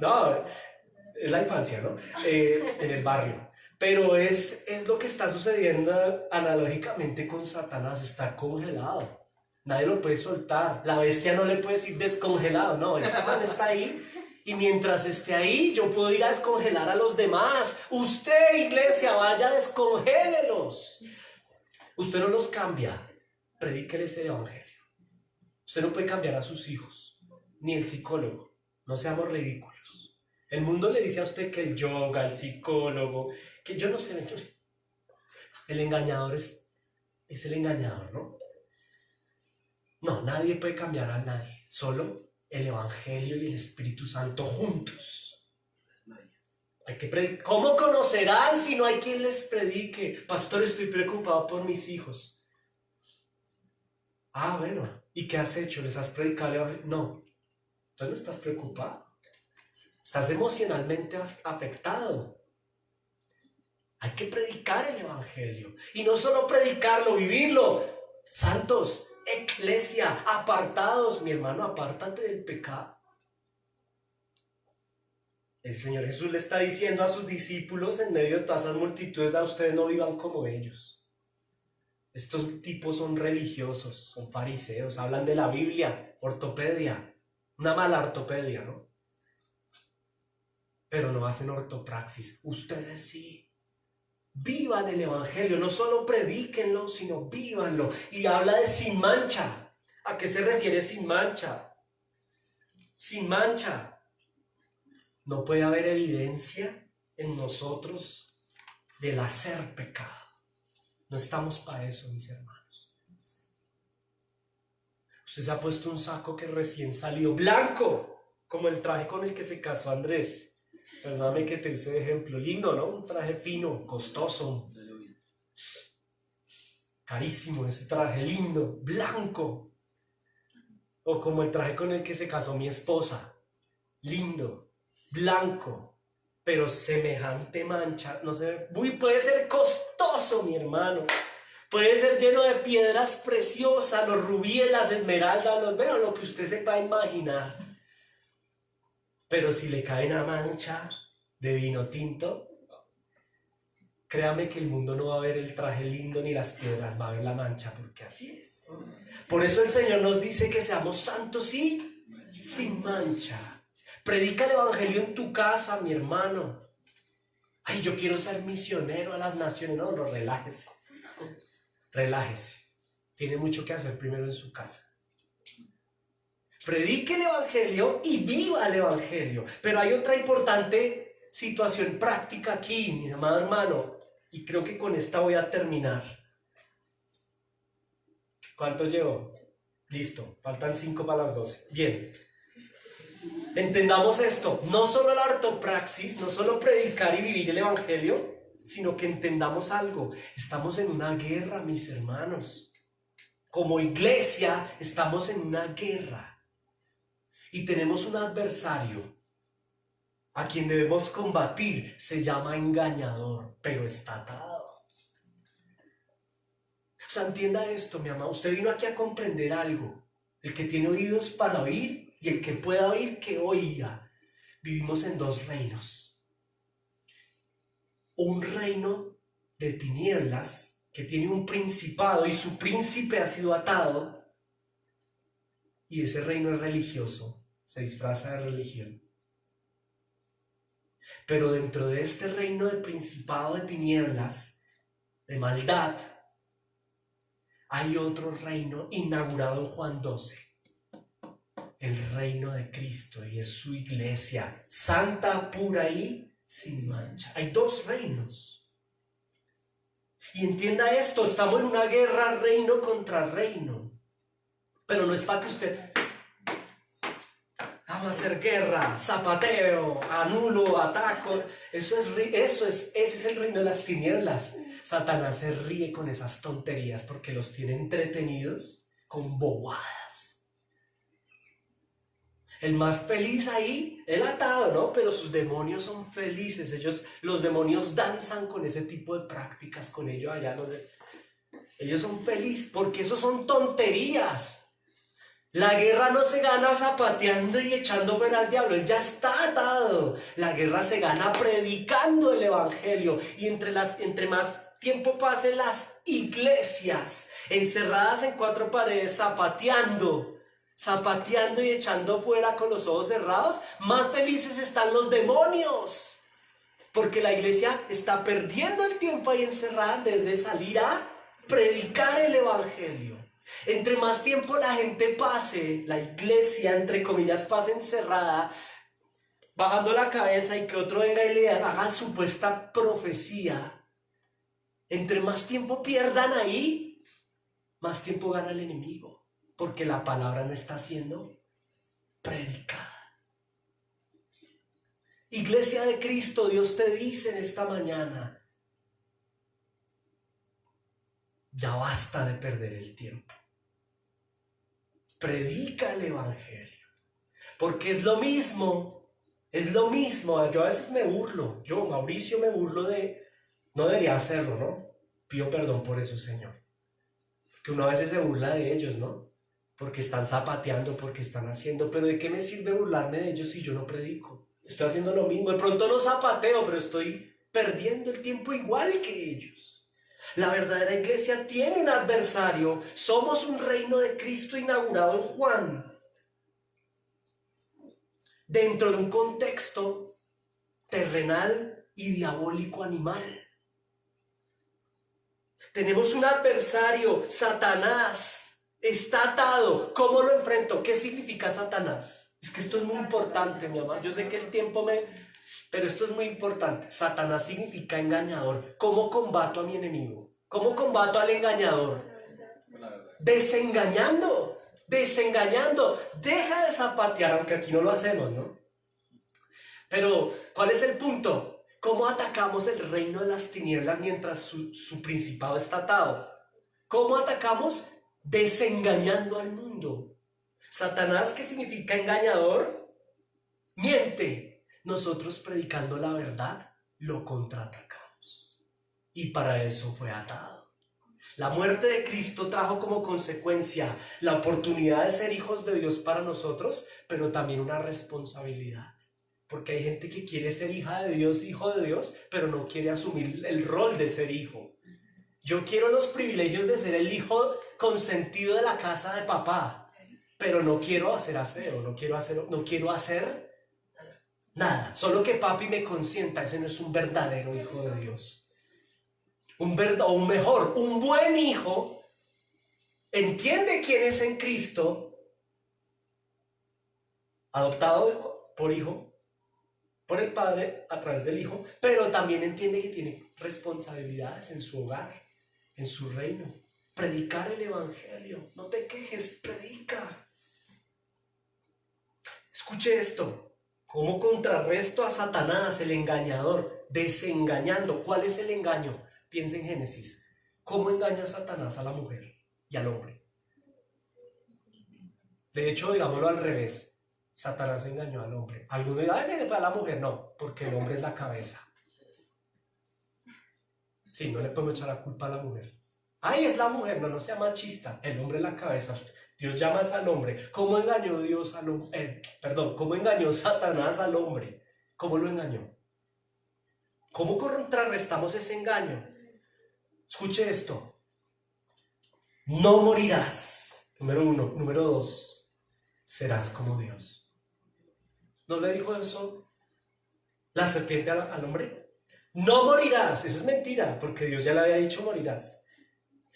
la infancia, ¿no? En el barrio. Pero es lo que está sucediendo analógicamente con Satanás, está congelado. Nadie lo puede soltar. La bestia no le puede decir descongelado, no, ese man está ahí. Y mientras esté ahí, yo puedo ir a descongelar a los demás. Usted, iglesia, vaya, descongélelos. Usted no los cambia, predíqueles el evangelio. Usted no puede cambiar a sus hijos, ni el psicólogo. No seamos ridículos. El mundo le dice a usted que el yoga, el psicólogo, que yo no sé, el engañador es el engañador, ¿no? No, nadie puede cambiar a nadie, solo el evangelio y el Espíritu Santo juntos. Hay que predicar. ¿Cómo conocerán si no hay quien les predique? Pastor, estoy preocupado por mis hijos. Ah, bueno, ¿y qué has hecho? ¿Les has predicado el evangelio? No, entonces no estás preocupado. Estás emocionalmente afectado. Hay que predicar el evangelio. Y no solo predicarlo, vivirlo. Santos, eclesia, apartados. Mi hermano, apártate del pecado. El Señor Jesús le está diciendo a sus discípulos en medio de todas esas multitudes: a ustedes no vivan como ellos. Estos tipos son religiosos, son fariseos, hablan de la Biblia, ortopedia, una mala ortopedia, ¿no? Pero no hacen ortopraxis. Ustedes sí. Vivan el evangelio, no solo predíquenlo, sino vívanlo. Y habla de sin mancha. ¿A qué se refiere sin mancha? Sin mancha. No puede haber evidencia en nosotros del hacer pecado. No estamos para eso, mis hermanos. Usted se ha puesto un saco que recién salió blanco, como el traje con el que se casó Andrés. Perdóname que te use de ejemplo. Lindo, ¿no? Un traje fino, costoso. Carísimo ese traje, lindo, blanco. O como el traje con el que se casó mi esposa. Lindo, blanco, pero semejante mancha. No sé, puede ser costoso, mi hermano. Puede ser lleno de piedras preciosas, los rubíes, las esmeraldas, lo que usted se pueda imaginar. Pero si le cae una mancha de vino tinto, créame que el mundo no va a ver el traje lindo ni las piedras, va a ver la mancha, porque así es. Por eso el Señor nos dice que seamos santos y sin mancha. Predica el evangelio en tu casa, mi hermano. Ay, yo quiero ser misionero a las naciones. No, relájese. Relájese. Tiene mucho que hacer primero en su casa. Predique el evangelio y viva el evangelio. Pero hay otra importante situación práctica aquí, mi amado hermano, y creo que con esta voy a terminar. ¿Cuánto llevo? Listo, faltan 5 para las 12. Bien. Entendamos esto, no solo la ortopraxis, no solo predicar y vivir el evangelio, sino que entendamos algo. Estamos en una guerra, mis hermanos. Como iglesia estamos en una guerra y tenemos un adversario a quien debemos combatir. Se llama engañador, pero está atado. O sea, entienda esto, mi amado. Usted vino aquí a comprender algo. El que tiene oídos para oír y el que pueda oír, que oiga. Vivimos en 2 reinos. Un reino de tinieblas que tiene un principado y su príncipe ha sido atado. Y ese reino es religioso, se disfraza de religión. Pero dentro de este reino de principado de tinieblas, de maldad, hay otro reino inaugurado en Juan 12. El reino de Cristo, y es su iglesia, santa, pura y sin mancha. Hay 2 reinos. Y entienda esto, estamos en una guerra reino contra reino. Pero no es para que usted vamos a hacer guerra, zapateo, anulo, ataco. Ese es el reino de las tinieblas. Satanás se ríe con esas tonterías porque los tiene entretenidos con bobadas. El más feliz ahí, el atado, ¿no? Pero sus demonios son felices. Los demonios danzan con ese tipo de prácticas, con ellos allá. Ellos son felices porque eso son tonterías. La guerra no se gana zapateando y echando fuera al diablo. Él ya está atado. La guerra se gana predicando el evangelio. Y entre más tiempo pase las iglesias encerradas en 4 paredes, zapateando y echando fuera con los ojos cerrados, más felices están los demonios. Porque la iglesia está perdiendo el tiempo ahí encerrada en vez de salir a predicar el evangelio. Entre más tiempo la gente pase, la iglesia, entre comillas, pase encerrada, bajando la cabeza y que otro venga y le haga supuesta profecía, entre más tiempo pierdan ahí, más tiempo gana el enemigo, porque la palabra no está siendo predicada. Iglesia de Cristo, Dios te dice en esta mañana, ya basta de perder el tiempo. Predica el evangelio, porque es lo mismo. Yo a veces me burlo, Mauricio, me burlo no debería hacerlo, ¿no? Pido perdón por eso, Señor, que uno a veces se burla de ellos, ¿no? Porque están zapateando, porque están haciendo, pero ¿de qué me sirve burlarme de ellos si yo no predico? Estoy haciendo lo mismo, de pronto no zapateo, pero estoy perdiendo el tiempo igual que ellos. La verdadera iglesia tiene un adversario. Somos un reino de Cristo inaugurado en Juan, dentro de un contexto terrenal y diabólico animal. Tenemos un adversario, Satanás, está atado. ¿Cómo lo enfrento? ¿Qué significa Satanás? Es que esto es muy importante, mi amado. Yo sé que el tiempo pero esto es muy importante. Satanás significa engañador. ¿Cómo combato a mi enemigo? ¿Cómo combato al engañador? Desengañando. Deja de zapatear, aunque aquí no lo hacemos, ¿no? Pero, ¿cuál es el punto? ¿Cómo atacamos el reino de las tinieblas mientras su principado está atado? ¿Cómo atacamos? Desengañando al mundo. Satanás, ¿qué significa engañador? Miente. Nosotros, predicando la verdad, lo contraatacamos. Y para eso fue atado. La muerte de Cristo trajo como consecuencia la oportunidad de ser hijos de Dios para nosotros, pero también una responsabilidad. Porque hay gente que quiere ser hija de Dios, hijo de Dios, pero no quiere asumir el rol de ser hijo. Yo quiero los privilegios de ser el hijo consentido de la casa de papá, pero no quiero hacer aseo, no quiero hacer nada. Solo que papi me consienta. Ese no es un verdadero hijo de Dios. Un buen hijo entiende quién es en Cristo, adoptado por hijo, por el Padre a través del Hijo, pero también entiende que tiene responsabilidades en su hogar, en su reino. Predicar el Evangelio. No te quejes, predica. Escuche esto. ¿Cómo contrarresto a Satanás, el engañador? Desengañando. ¿Cuál es el engaño? Piensa en Génesis. ¿Cómo engaña Satanás a la mujer y al hombre? De hecho, digámoslo al revés. Satanás engañó al hombre. Algunos dirán, ay, fue a la mujer. No, porque el hombre es la cabeza. Sí, no le podemos echar la culpa a la mujer. Ay, es la mujer, no sea machista. El hombre es la cabeza. Dios llama al hombre. ¿Cómo engañó Dios al hombre? ¿Cómo engañó Satanás al hombre? ¿Cómo lo engañó? ¿Cómo contrarrestamos ese engaño? Escuche esto. No morirás. Número 1. Número 2. Serás como Dios. ¿No le dijo eso la serpiente al hombre? No morirás. Eso es mentira, porque Dios ya le había dicho morirás.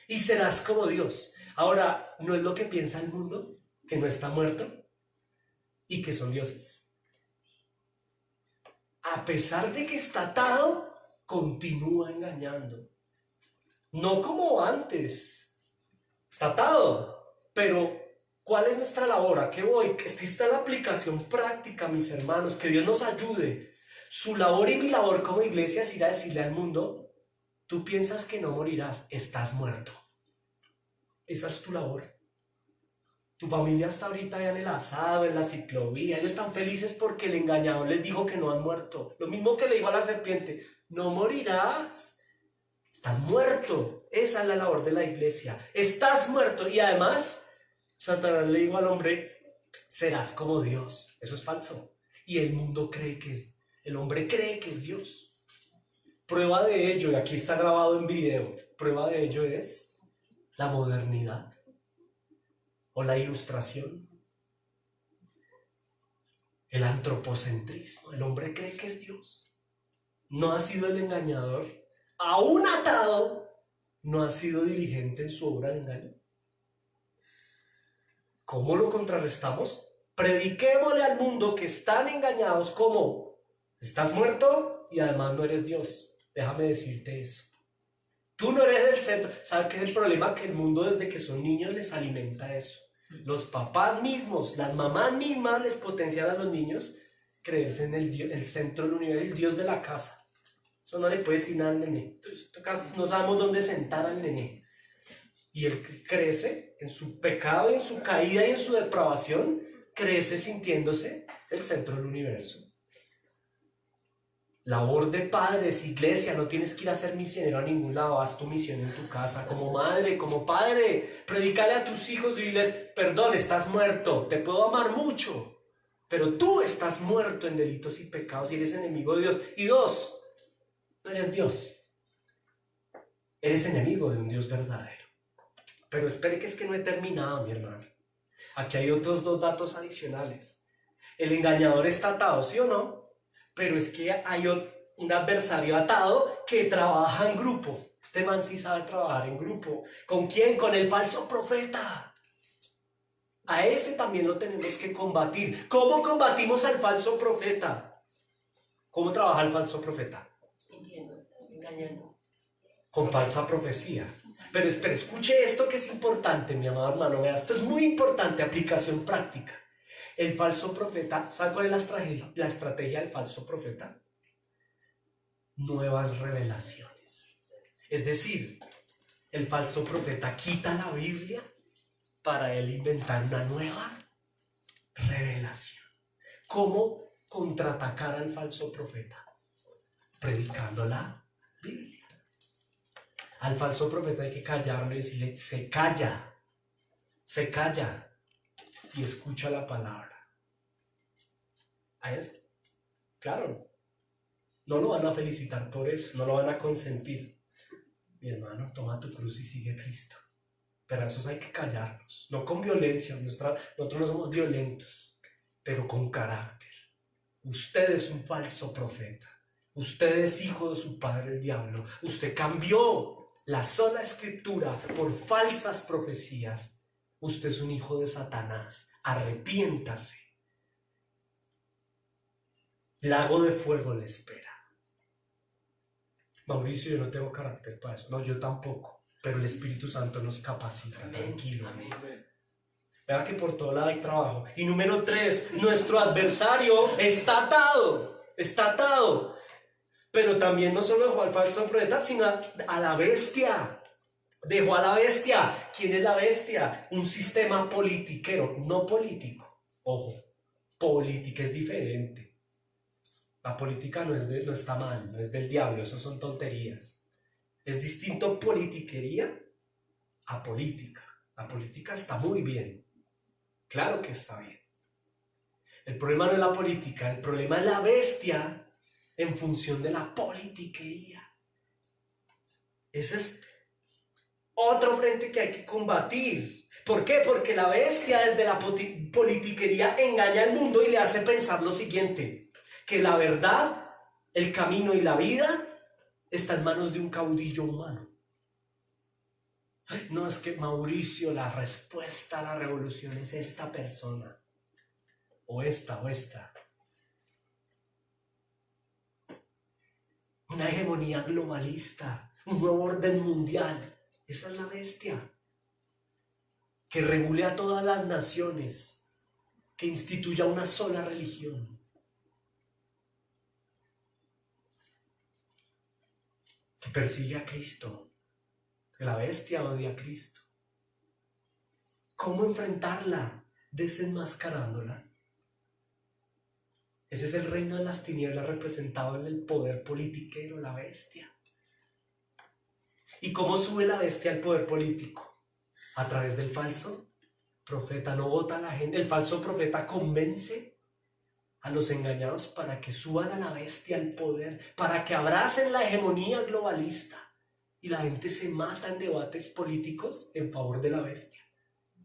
Y serás como Dios. Ahora, ¿no es lo que piensa el mundo? Que no está muerto y que son dioses. A pesar de que está atado, continúa engañando. No como antes. Está atado. Pero, ¿cuál es nuestra labor? ¿A qué voy? Que esta está la aplicación práctica, mis hermanos. Que Dios nos ayude. Su labor y mi labor como iglesia es ir a decirle al mundo: tú piensas que no morirás, estás muerto. Esa es tu labor. Tu familia está ahorita ya en el asado, en la ciclovía. Ellos están felices porque el engañador les dijo que no han muerto. Lo mismo que le dijo a la serpiente: no morirás, estás muerto. Esa es la labor de la iglesia. Estás muerto. Y además, Satanás le dijo al hombre: serás como Dios. Eso es falso. Y el mundo cree que es, el hombre cree que es Dios. Prueba de ello, y aquí está grabado en video, prueba de ello es la modernidad o la ilustración, el antropocentrismo. El hombre cree que es Dios. No ha sido el engañador, aún atado, no ha sido diligente en su obra de engaño. ¿Cómo lo contrarrestamos? Prediquémosle al mundo que están engañados como: estás muerto y además no eres Dios. Déjame decirte eso. Tú no eres el centro. ¿Sabes qué es el problema? Que el mundo desde que son niños les alimenta eso. Los papás mismos, las mamás mismas les potencian a los niños creerse en el centro del universo, el Dios de la casa. Eso no le puede decir nada al nene. Entonces, no sabemos dónde sentar al nene. Y él crece en su pecado, y en su caída y en su depravación, crece sintiéndose el centro del universo. Labor de padres, iglesia, no tienes que ir a ser misionero a ningún lado, haz tu misión en tu casa, como madre, como padre, predícale a tus hijos y diles: perdón, estás muerto, te puedo amar mucho, pero tú estás muerto en delitos y pecados y eres enemigo de Dios. Y 2, no eres Dios, eres enemigo de un Dios verdadero. Pero espere, que es que no he terminado, mi hermano. Aquí hay otros 2 datos adicionales. El engañador está atado, ¿sí o no? Pero es que hay un adversario atado que trabaja en grupo. Este man sí sabe trabajar en grupo. ¿Con quién? Con el falso profeta. A ese también lo tenemos que combatir. ¿Cómo combatimos al falso profeta? ¿Cómo trabaja el falso profeta? Mintiendo, engañando. Con falsa profecía. Pero espera, escuche esto que es importante, mi amado hermano. Vea, esto es muy importante, aplicación práctica. El falso profeta, ¿sabe cuál es la estrategia del falso profeta? Nuevas revelaciones. Es decir, el falso profeta quita la Biblia para él inventar una nueva revelación. ¿Cómo contraatacar al falso profeta? Predicando la Biblia. Al falso profeta hay que callarlo y decirle: se calla y escucha la palabra. Claro, no lo van a felicitar por eso, no lo van a consentir. Mi hermano, toma tu cruz y sigue a Cristo. Pero a esos hay que callarlos, no con violencia. Nosotros no somos violentos, pero con carácter. Usted es un falso profeta. Usted es hijo de su padre el diablo. Usted cambió la sola escritura por falsas profecías. Usted es un hijo de Satanás. Arrepiéntase. Lago de fuego le espera. Mauricio, yo no tengo carácter para eso. No, yo tampoco. Pero el Espíritu Santo nos capacita. Amén. Tranquilo. Amén. Vea que por todo lado hay trabajo. Y número 3, nuestro adversario está atado. Está atado. Pero también no solo dejó al falso profeta, sino a la bestia. Dejó a la bestia. ¿Quién es la bestia? Un sistema politiquero, no político. Ojo, política es diferente. La política no está mal, no es del diablo, eso son tonterías. Es distinto politiquería a política. La política está muy bien. Claro que está bien. El problema no es la política, el problema es la bestia en función de la politiquería. Ese es otro frente que hay que combatir. ¿Por qué? Porque la bestia desde la politiquería engaña al mundo y le hace pensar lo siguiente: que la verdad, el camino y la vida está en manos de un caudillo humano. No, es que Mauricio, la respuesta a la revolución es esta persona, o esta. Una hegemonía globalista, un nuevo orden mundial. Esa es la bestia. Que regule a todas las naciones, que instituya una sola religión. Que persigue a Cristo. Que la bestia odia a Cristo. ¿Cómo enfrentarla? Desenmascarándola. Ese es el reino de las tinieblas representado en el poder politiquero, la bestia. ¿Y cómo sube la bestia al poder político? A través del falso profeta. No vota a la gente. El falso profeta convence a los engañados para que suban a la bestia al poder, para que abracen la hegemonía globalista. Y la gente se mata en debates políticos en favor de la bestia.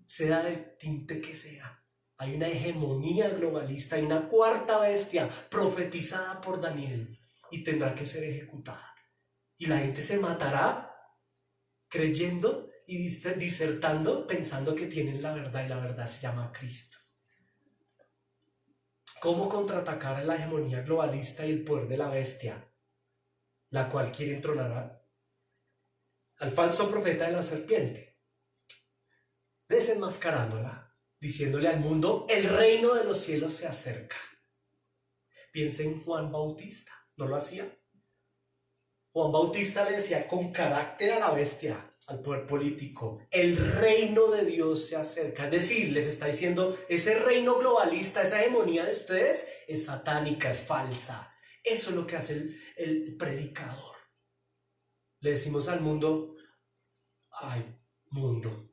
Sea del tinte que sea. Hay una hegemonía globalista, hay una cuarta bestia profetizada por Daniel y tendrá que ser ejecutada. Y la gente se matará creyendo y disertando, pensando que tienen la verdad, y la verdad se llama Cristo. ¿Cómo contraatacar a la hegemonía globalista y el poder de la bestia, la cual quiere entronar al falso profeta de la serpiente? Desenmascarándola, diciéndole al mundo: el reino de los cielos se acerca. Piensa en Juan Bautista, ¿no lo hacía? Juan Bautista le decía con carácter a la bestia, al poder político: el reino de Dios se acerca. Es decir, les está diciendo: ese reino globalista, esa hegemonía de ustedes es satánica, es falsa. Eso es lo que hace el predicador. Le decimos al mundo: ay, mundo,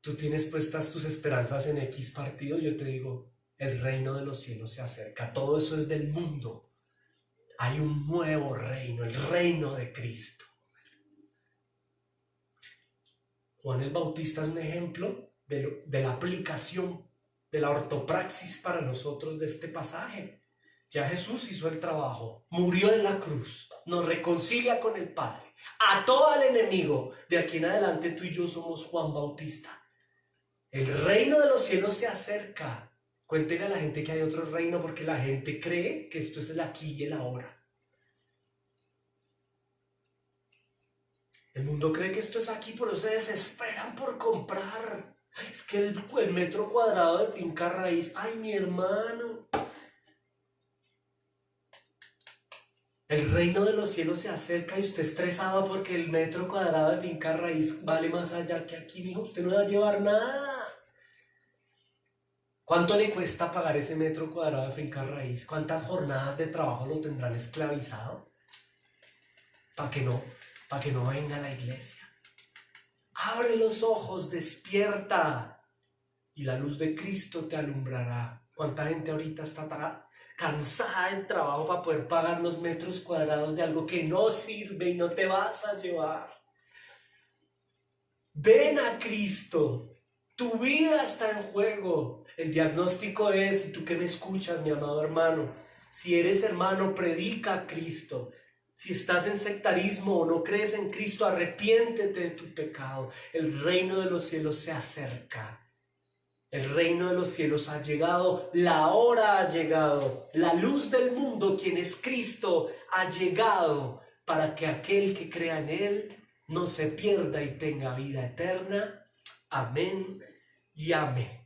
tú tienes puestas tus esperanzas en X partido. Yo te digo: el reino de los cielos se acerca. Todo eso es del mundo. Hay un nuevo reino, el reino de Cristo. Juan el Bautista es un ejemplo de la aplicación de la ortopraxis para nosotros de este pasaje. Ya Jesús hizo el trabajo, murió en la cruz, nos reconcilia con el Padre, ató al enemigo. De aquí en adelante tú y yo somos Juan Bautista. El reino de los cielos se acerca. Cuéntele a la gente que hay otro reino, porque la gente cree que esto es el aquí y el ahora. El mundo cree que esto es aquí, por eso se desesperan por comprar. Es que el metro cuadrado de finca raíz, ay, mi hermano. El reino de los cielos se acerca y usted estresado porque el metro cuadrado de finca raíz vale más allá que aquí, mijo. Usted no va a llevar nada. ¿Cuánto le cuesta pagar ese metro cuadrado de finca raíz? ¿Cuántas jornadas de trabajo lo tendrán esclavizado? Para que no venga a la iglesia. Abre los ojos, despierta, y la luz de Cristo te alumbrará. ¿Cuánta gente ahorita está cansada del trabajo para poder pagar los metros cuadrados de algo que no sirve y no te vas a llevar? Ven a Cristo. Tu vida está en juego. El diagnóstico es, y tú que me escuchas, mi amado hermano, si eres hermano, predica a Cristo. Si estás en sectarismo o no crees en Cristo, arrepiéntete de tu pecado. El reino de los cielos se acerca. El reino de los cielos ha llegado, la hora ha llegado, la luz del mundo, quien es Cristo, ha llegado para que aquel que crea en Él no se pierda y tenga vida eterna. Amén y amén.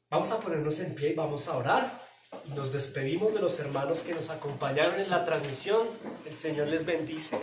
Vamos a ponernos en pie y vamos a orar. Y nos despedimos de los hermanos que nos acompañaron en la transmisión. El Señor les bendice.